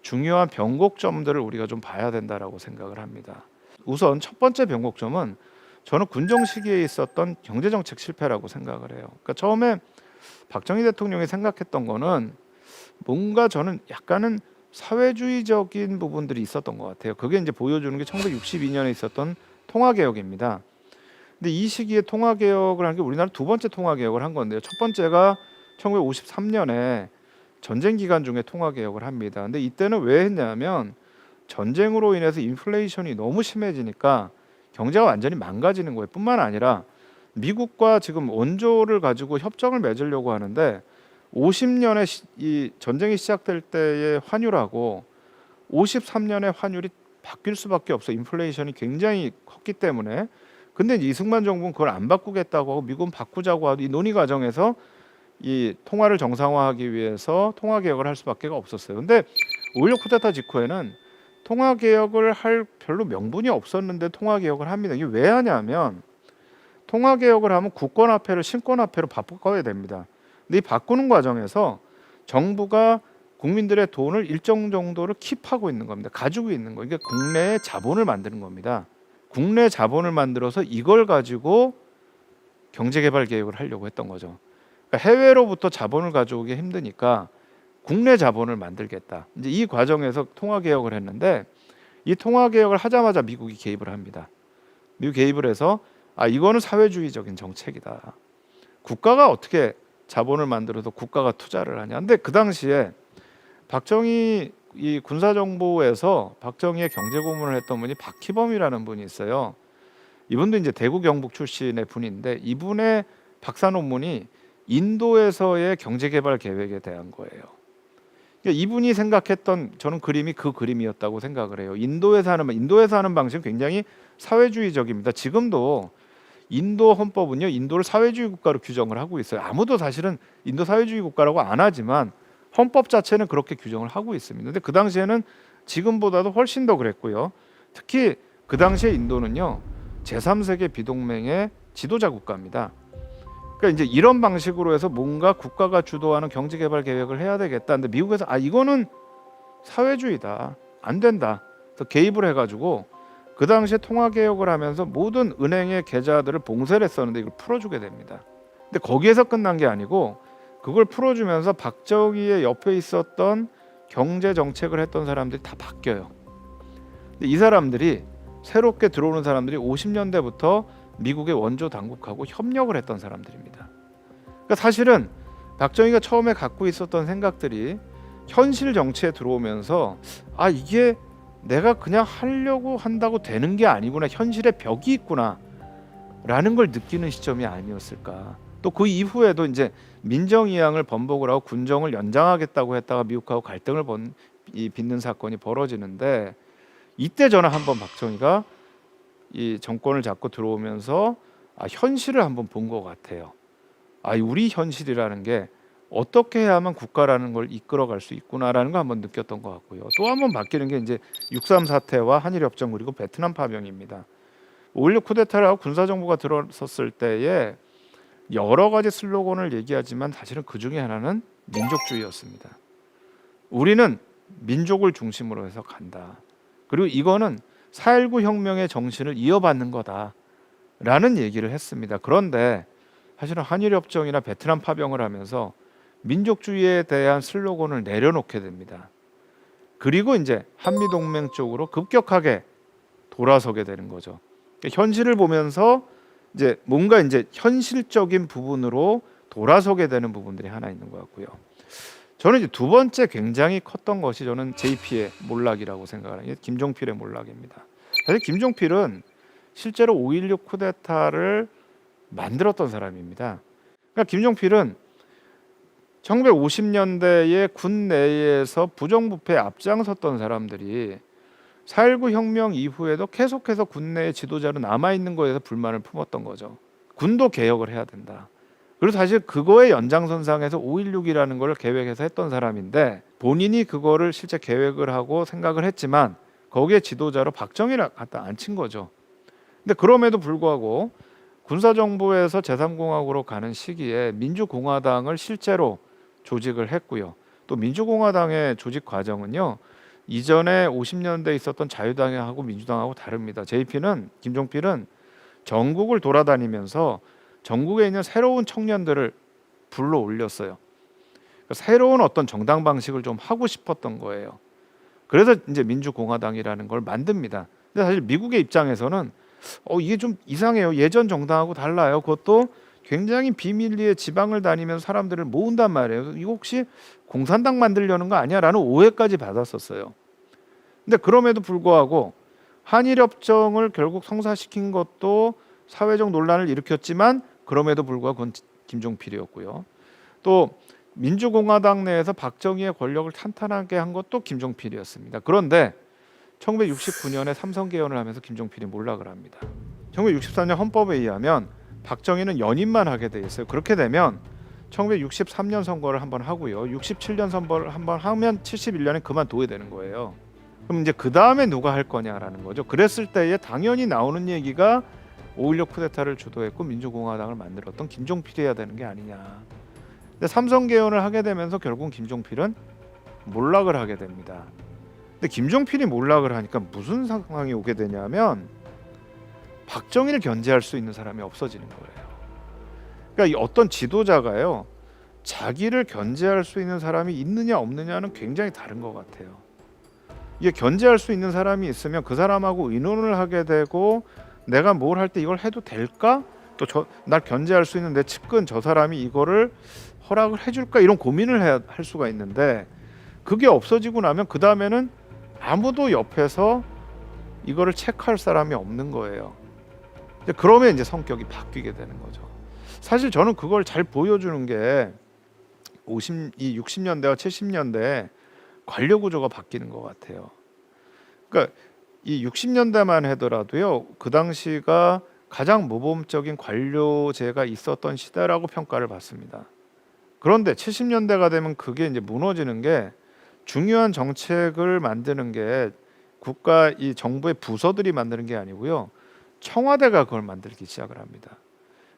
중요한 변곡점들을 우리가 좀 봐야 된다라고 생각을 합니다. 우선 첫 번째 변곡점은 저는 군정 시기에 있었던 경제정책 실패라고 생각을 해요. 그러니까 처음에 박정희 대통령이 생각했던 거는 뭔가, 저는 약간은 사회주의적인 부분들이 있었던 것 같아요. 그게 이제 보여주는 게 1962년에 있었던 통화개혁입니다. 근데 이 시기에 통화개혁을 한 게 우리나라 두 번째 통화개혁을 한 건데요. 첫 번째가 1953년에 전쟁 기간 중에 통화개혁을 합니다. 근데 이때는 왜 했냐면 전쟁으로 인해서 인플레이션이 너무 심해지니까 경제가 완전히 망가지는 거예요. 뿐만 아니라 미국과 지금 원조를 가지고 협정을 맺으려고 하는데 50년에 이 전쟁이 시작될 때의 환율하고 53년의 환율이 바뀔 수밖에 없어. 인플레이션이 굉장히 컸기 때문에. 근데 이승만 정부는 그걸 안 바꾸겠다고 하고 미국은 바꾸자고 하고, 이 논의 과정에서 이 통화를 정상화하기 위해서 통화 개혁을 할 수밖에 없었어요. 근데 5.16 쿠데타 직후에는 통화 개혁을 할 별로 명분이 없었는데 통화 개혁을 합니다. 이게 왜 하냐면 통화 개혁을 하면 국권화폐를 신권화폐로 바꿔야 됩니다. 근데 이 바꾸는 과정에서 정부가 국민들의 돈을 일정 정도를 킵하고 있는 겁니다. 가지고 있는 거예요. 이게 국내에 자본을 만드는 겁니다. 국내 자본을 만들어서 이걸 가지고 경제개발 계획을 하려고 했던 거죠. 그러니까 해외로부터 자본을 가져오기 힘드니까 국내 자본을 만들겠다. 이제 이 과정에서 통화 개혁을 했는데, 이 통화 개혁을 하자마자 미국이 개입을 합니다. 미국 개입을 해서 이거는 사회주의적인 정책이다. 국가가 어떻게 자본을 만들어서 국가가 투자를 하냐. 근데 그 당시에 박정희 이 군사정부에서 박정희의 경제고문을 했던 분이 박희범이라는 분이 있어요. 이분도 이제 대구 경북 출신의 분인데, 이분의 박사 논문이 인도에서의 경제개발 계획에 대한 거예요. 그러니까 이분이 생각했던, 저는 그림이 그 그림이었다고 생각을 해요. 인도에서 하는 방식은 굉장히 사회주의적입니다. 지금도 인도 헌법은요, 인도를 사회주의 국가로 규정을 하고 있어요. 아무도 사실은 인도 사회주의 국가라고 안 하지만 헌법 자체는 그렇게 규정을 하고 있습니다. 근데 그 당시에는 지금보다도 훨씬 더 그랬고요. 특히 그 당시에 인도는요, 제3세계 비동맹의 지도자 국가입니다. 그러니까 이제 이런 방식으로 해서 뭔가 국가가 주도하는 경제개발 계획을 해야 되겠다. 근데 미국에서 이거는 사회주의다, 안 된다. 그래서 개입을 해가지고 그 당시에 통화개혁을 하면서 모든 은행의 계좌들을 봉쇄를 했었는데 이걸 풀어주게 됩니다. 근데 거기에서 끝난 게 아니고, 그걸 풀어주면서 박정희의 옆에 있었던 경제 정책을 했던 사람들이 다 바뀌어요. 근데 이 사람들이, 새롭게 들어오는 사람들이 50년대부터 미국의 원조 당국하고 협력을 했던 사람들입니다. 그러니까 사실은 박정희가 처음에 갖고 있었던 생각들이 현실 정치에 들어오면서 이게 내가 그냥 하려고 한다고 되는 게 아니구나, 현실에 벽이 있구나 라는 걸 느끼는 시점이 아니었을까. 또 그 이후에도 이제 민정이양을 번복을 하고 군정을 연장하겠다고 했다가 미국하고 갈등을 빚는 사건이 벌어지는데, 이때 저는 한번 박정희가 이 정권을 잡고 들어오면서 현실을 한번 본 것 같아요. 우리 현실이라는 게 어떻게 해야만 국가라는 걸 이끌어갈 수 있구나라는 거 한번 느꼈던 것 같고요. 또 한번 바뀌는 게 이제 6.3 사태와 한일협정 그리고 베트남 파병입니다. 5.16 쿠데타를 하고 군사정부가 들어섰을 때에 여러 가지 슬로건을 얘기하지만 사실은 그 중에 하나는 민족주의였습니다. 우리는 민족을 중심으로 해서 간다. 그리고 이거는 4.19 혁명의 정신을 이어받는 거다라는 얘기를 했습니다. 그런데 사실은 한일협정이나 베트남 파병을 하면서 민족주의에 대한 슬로건을 내려놓게 됩니다. 그리고 이제 한미동맹 쪽으로 급격하게 돌아서게 되는 거죠. 현실을 보면서 이제 뭔가 이제 현실적인 부분으로 돌아서게 되는 부분들이 하나 있는 것 같고요. 저는 이제 두 번째 굉장히 컸던 것이 저는 JP의 몰락이라고 생각을 해요. 김종필의 몰락입니다. 사실 김종필은 실제로 5.16 쿠데타를 만들었던 사람입니다. 그러니까 김종필은 1950년대에 군 내에서 부정부패에 앞장섰던 사람들이 4.19 혁명 이후에도 계속해서 군 내의 지도자로 남아있는 거에 대해서 불만을 품었던 거죠. 군도 개혁을 해야 된다. 그리고 사실 그거의 연장선상에서 5.16이라는 걸 계획해서 했던 사람인데 본인이 그거를 실제 계획을 하고 생각을 했지만 거기에 지도자로 박정희를 갖다 앉힌 거죠. 근데 그럼에도 불구하고 군사정부에서 제3공화국으로 가는 시기에 민주공화당을 실제로 조직을 했고요. 또 민주공화당의 조직 과정은요. 이전에 50년대에 있었던 자유당하고 민주당하고 다릅니다. 김종필은 전국을 돌아다니면서 전국에 있는 새로운 청년들을 불러 올렸어요. 새로운 어떤 정당 방식을 좀 하고 싶었던 거예요. 그래서 이제 민주공화당이라는 걸 만듭니다. 근데 사실 미국의 입장에서는 이게 좀 이상해요. 예전 정당하고 달라요. 그것도 굉장히 비밀리에 지방을 다니면서 사람들을 모은단 말이에요. 이거 혹시 공산당 만들려는 거 아니야? 라는 오해까지 받았었어요. 근데 그럼에도 불구하고 한일협정을 결국 성사시킨 것도 사회적 논란을 일으켰지만 그럼에도 불구하고 그건 김종필이었고요. 또 민주공화당 내에서 박정희의 권력을 탄탄하게 한 것도 김종필이었습니다. 그런데 1969년에 삼선 개헌을 하면서 김종필이 몰락을 합니다. 1964년 헌법에 의하면 박정희는 연임만 하게 돼 있어요. 그렇게 되면 1963년 선거를 한번 하고요. 67년 선거를 한번 하면 71년에 그만둬야 되는 거예요. 그럼 이제 그 다음에 누가 할 거냐라는 거죠. 그랬을 때에 당연히 나오는 얘기가 5.16 쿠데타를 주도했고 민주공화당을 만들었던 김종필이어야 되는 게 아니냐. 근데 삼선 개헌을 하게 되면서 결국 김종필은 몰락을 하게 됩니다. 근데 김종필이 몰락을 하니까 무슨 상황이 오게 되냐면 박정희를 견제할 수 있는 사람이 없어지는 거예요. 그러니까 어떤 지도자가요, 자기를 견제할 수 있는 사람이 있느냐 없느냐는 굉장히 다른 것 같아요. 이게 견제할 수 있는 사람이 있으면 그 사람하고 의논을 하게 되고 내가 뭘 할 때 이걸 해도 될까? 또 날 견제할 수 있는 내 측근 저 사람이 이거를 허락을 해줄까? 이런 고민을 할 수가 있는데 그게 없어지고 나면 그 다음에는 아무도 옆에서 이거를 체크할 사람이 없는 거예요. 그러면 이제 성격이 바뀌게 되는 거죠. 사실 저는 그걸 잘 보여주는 게 60년대와 70년대에 관료 구조가 바뀌는 것 같아요. 그러니까 이 60년대만 하더라도요, 그 당시가 가장 모범적인 관료제가 있었던 시대라고 평가를 받습니다. 그런데 70년대가 되면 그게 이제 무너지는 게 중요한 정책을 만드는 게 국가 이 정부의 부서들이 만드는 게 아니고요, 청와대가 그걸 만들기 시작을 합니다.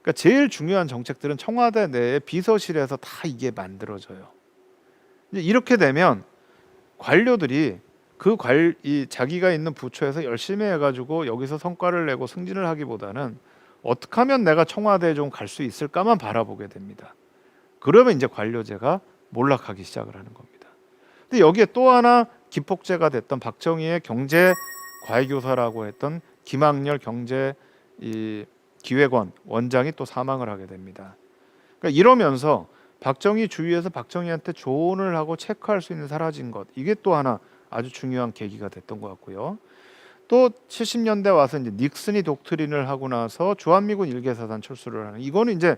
그러니까 제일 중요한 정책들은 청와대 내에 비서실에서 다 이게 만들어져요. 이제 이렇게 되면 관료들이 이 자기가 있는 부처에서 열심히 해가지고 여기서 성과를 내고 승진을 하기보다는 어떻게 하면 내가 청와대에 좀 갈 수 있을까만 바라보게 됩니다. 그러면 이제 관료제가 몰락하기 시작을 하는 겁니다. 근데 여기에 또 하나 기폭제가 됐던 박정희의 경제 과외교사라고 했던 김학렬 경제 기획원 원장이 또 사망을 하게 됩니다. 그러니까 이러면서 박정희 주위에서 박정희한테 조언을 하고 체크할 수 있는 사라진 것, 이게 또 하나 아주 중요한 계기가 됐던 것 같고요. 또 70년대 와서 이제 닉슨이 독트린을 하고 나서 주한미군 일개사단 철수를 하는, 이거는 이제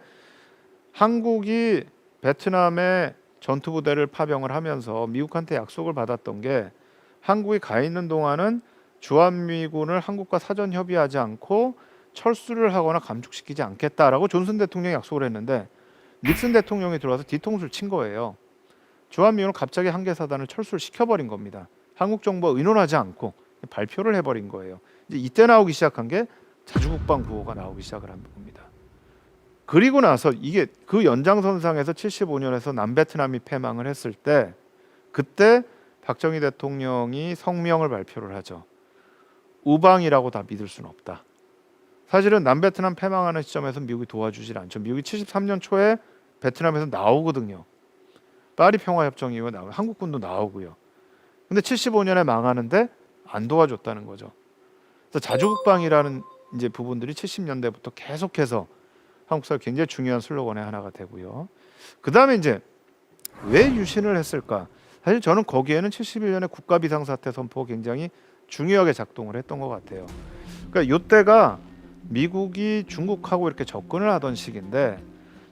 한국이 베트남에 전투부대를 파병을 하면서 미국한테 약속을 받았던 게 한국이 가 있는 동안은 주한미군을 한국과 사전 협의하지 않고 철수를 하거나 감축시키지 않겠다라고 존슨 대통령이 약속을 했는데 닉슨 대통령이 들어와서 뒤통수를 친 거예요. 주한미군을 갑자기 한개사단을 철수를 시켜버린 겁니다. 한국 정부와 의논하지 않고 발표를 해버린 거예요. 이제 이때 나오기 시작한 게 자주국방 구호가 나오기 시작을 한 겁니다. 그리고 나서 이게 그 연장선상에서 75년에서 남베트남이 패망을 했을 때 그때 박정희 대통령이 성명을 발표를 하죠. 우방이라고 다 믿을 수는 없다. 사실은 남베트남 패망하는 시점에서 미국이 도와주질 않죠. 미국이 73년 초에 베트남에서 나오거든요. 파리 평화협정 이후에 한국군도 나오고요. 근데 75년에 망하는데 안 도와줬다는 거죠. 그래서 자주국방이라는 이제 부분들이 70년대부터 계속해서 한국 사회 굉장히 중요한 슬로건의 하나가 되고요. 그 다음에 이제 왜 유신을 했을까? 사실 저는 거기에는 71년에 국가 비상사태 선포가 굉장히 중요하게 작동을 했던 것 같아요. 그러니까 이때가 미국이 중국하고 이렇게 접근을 하던 시기인데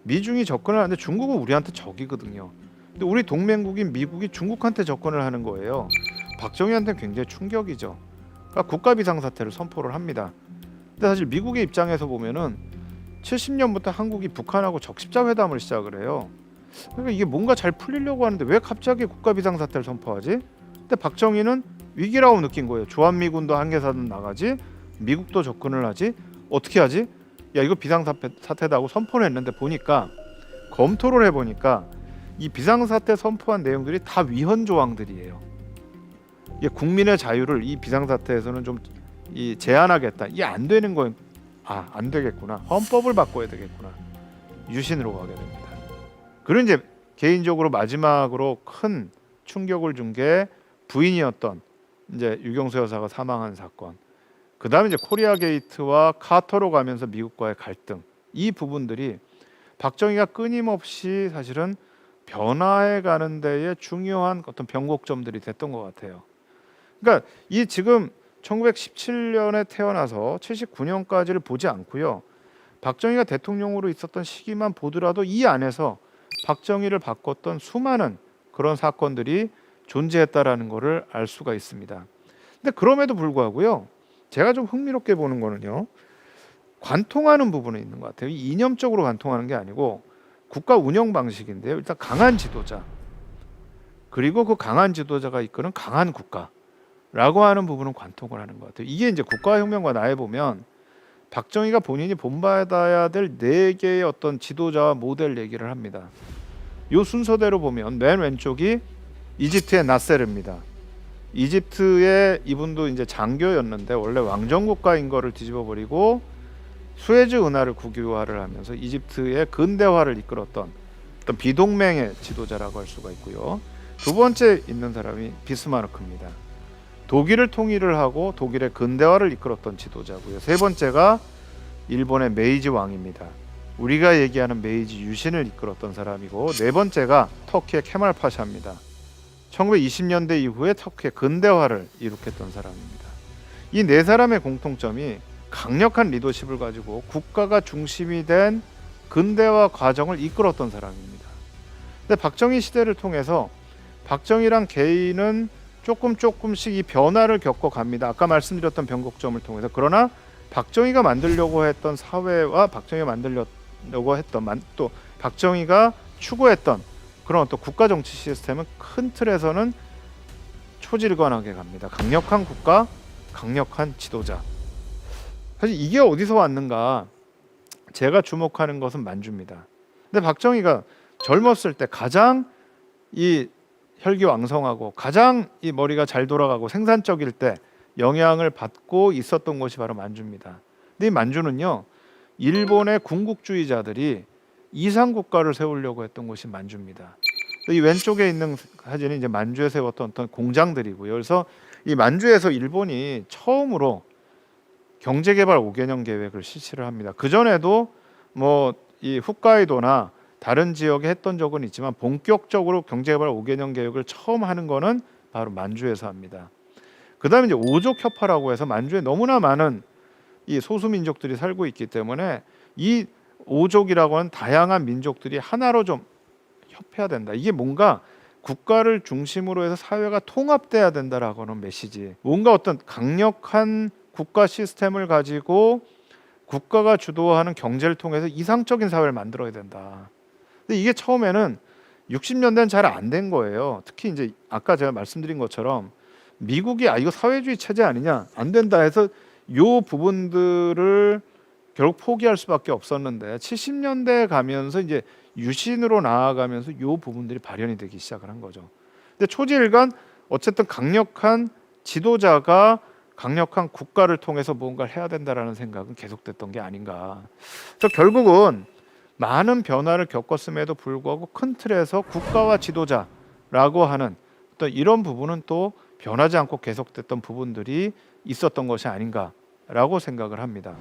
미중이 접근을 하는데 중국은 우리한테 적이거든요. 근데 우리 동맹국인 미국이 중국한테 접근을 하는 거예요. 박정희한테는 굉장히 충격이죠. 그러니까 국가 비상사태를 선포를 합니다. 근데 사실 미국의 입장에서 보면은 70년부터 한국이 북한하고 적십자 회담을 시작을 해요. 그러니까 이게 뭔가 잘 풀리려고 하는데 왜 갑자기 국가 비상사태를 선포하지? 근데 박정희는 위기라고 느낀 거예요. 주한미군도 한계사든 나가지, 미국도 접근을 하지, 어떻게 하지? 야 이거 비상사태다 하고 선포를 했는데 보니까 검토를 해보니까 이 비상사태 선포한 내용들이 다 위헌 조항들이에요. 이게 국민의 자유를 이 비상사태에서는 좀 제한하겠다. 이게 안 되는 거예요. 안 되겠구나. 헌법을 바꿔야 되겠구나. 유신으로 가게 됩니다. 그리고 이제 개인적으로 마지막으로 큰 충격을 준 게 부인이었던 이제 유경수 여사가 사망한 사건. 그 다음에 이제 코리아 게이트와 카터로 가면서 미국과의 갈등. 이 부분들이 박정희가 끊임없이 사실은 변화해 가는 데에 중요한 어떤 변곡점들이 됐던 것 같아요. 그러니까 이 지금 1917년에 태어나서 79년까지를 보지 않고요. 박정희가 대통령으로 있었던 시기만 보더라도 이 안에서 박정희를 바꿨던 수많은 그런 사건들이 존재했다라는 것을 알 수가 있습니다. 근데 그럼에도 불구하고요. 제가 좀 흥미롭게 보는 거는요. 관통하는 부분이 있는 것 같아요. 이념적으로 관통하는 게 아니고 국가 운영 방식인데요. 일단 강한 지도자 그리고 그 강한 지도자가 이끄는 강한 국가라고 하는 부분은 관통을 하는 것 같아요. 이게 이제 국가혁명과 나에 보면 박정희가 본인이 본받아야 될 4개의 어떤 지도자와 모델 얘기를 합니다. 이 순서대로 보면 맨 왼쪽이 이집트의 나세르입니다. 이집트의 이분도 이제 장교였는데 원래 왕정 국가인 거를 뒤집어 버리고 수에즈 운하를 국유화를 하면서 이집트의 근대화를 이끌었던 어떤 비동맹의 지도자라고 할 수가 있고요. 두 번째 있는 사람이 비스마르크입니다. 독일을 통일을 하고 독일의 근대화를 이끌었던 지도자고요. 세 번째가 일본의 메이지 왕입니다. 우리가 얘기하는 메이지 유신을 이끌었던 사람이고 네 번째가 터키의 케말 파샤입니다. 1920년대 이후에 터키의 근대화를 이룩했던 사람입니다. 이 네 사람의 공통점이 강력한 리더십을 가지고 국가가 중심이 된 근대화 과정을 이끌었던 사람입니다. 근데 박정희 시대를 통해서 박정희란 개인은 조금씩 이 변화를 겪어갑니다. 아까 말씀드렸던 변곡점을 통해서. 그러나 박정희가 만들려고 했던 사회와 박정희가 만들려고 했던 또 박정희가 추구했던 그런 어떤 국가 정치 시스템은 큰 틀에서는 초질관하게 갑니다. 강력한 국가, 강력한 지도자. 사실 이게 어디서 왔는가? 제가 주목하는 것은 만주입니다. 근데 박정희가 젊었을 때 가장 이 혈기왕성하고 가장 이 머리가 잘 돌아가고 생산적일 때 영향을 받고 있었던 곳이 바로 만주입니다. 근데 이 만주는요, 일본의 군국주의자들이 이상국가를 세우려고 했던 곳이 만주입니다. 이 왼쪽에 있는 사진이 이제 만주에 세웠던 어떤 공장들이고요. 그래서 이 만주에서 일본이 처음으로 경제개발 5개년 계획을 실시를 합니다. 그 전에도 뭐 이 홋카이도나 다른 지역에 했던 적은 있지만 본격적으로 경제개발 5개년 계획을 처음 하는 거는 바로 만주에서 합니다. 그다음에 이제 오족 협화라고 해서 만주에 너무나 많은 이 소수민족들이 살고 있기 때문에 이 오족이라고 하는 다양한 민족들이 하나로 좀 협해야 된다. 이게 뭔가 국가를 중심으로 해서 사회가 통합돼야 된다라고 하는 메시지. 뭔가 어떤 강력한 국가 시스템을 가지고 국가가 주도하는 경제를 통해서 이상적인 사회를 만들어야 된다. 근데 이게 처음에는 60년대는 잘 안 된 거예요. 특히 이제 아까 제가 말씀드린 것처럼 미국이 이거 사회주의 체제 아니냐, 안 된다 해서 요 부분들을 결국 포기할 수밖에 없었는데 70년대에 가면서 이제 유신으로 나아가면서 요 부분들이 발현이 되기 시작을 한 거죠. 근데 초지일관 어쨌든 강력한 지도자가 강력한 국가를 통해서 뭔가를 해야 된다라는 생각은 계속됐던 게 아닌가. 그래서 결국은 많은 변화를 겪었음에도 불구하고 큰 틀에서 국가와 지도자라고 하는 또 이런 부분은 또 변하지 않고 계속됐던 부분들이 있었던 것이 아닌가 아니냐라고 생각을 합니다.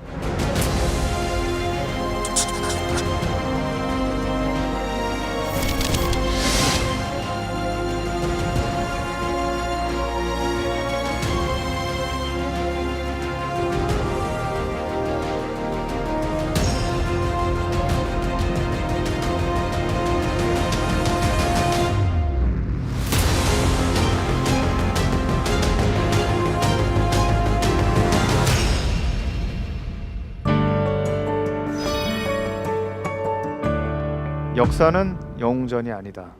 역사는 영웅전이 아니다.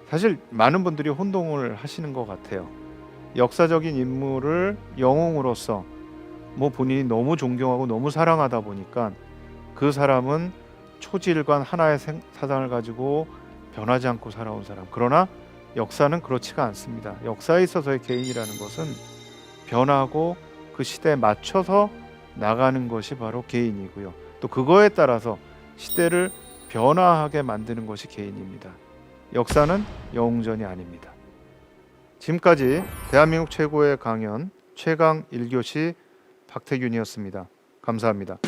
사실 많은 분들이 혼동을 하시는 것 같아요. 역사적인 인물을 영웅으로서 본인이 너무 존경하고 너무 사랑하다 보니까 그 사람은 초지일관 하나의 사상을 가지고 변하지 않고 살아온 사람. 그러나 역사는 그렇지가 않습니다. 역사에 있어서의 개인이라는 것은 변하고 그 시대에 맞춰서 나가는 것이 바로 개인이고요. 또 그거에 따라서 시대를 변화하게 만드는 것이 개인입니다. 역사는 영웅전이 아닙니다. 지금까지 대한민국 최고의 강연 최강 1교시 박태균이었습니다. 감사합니다.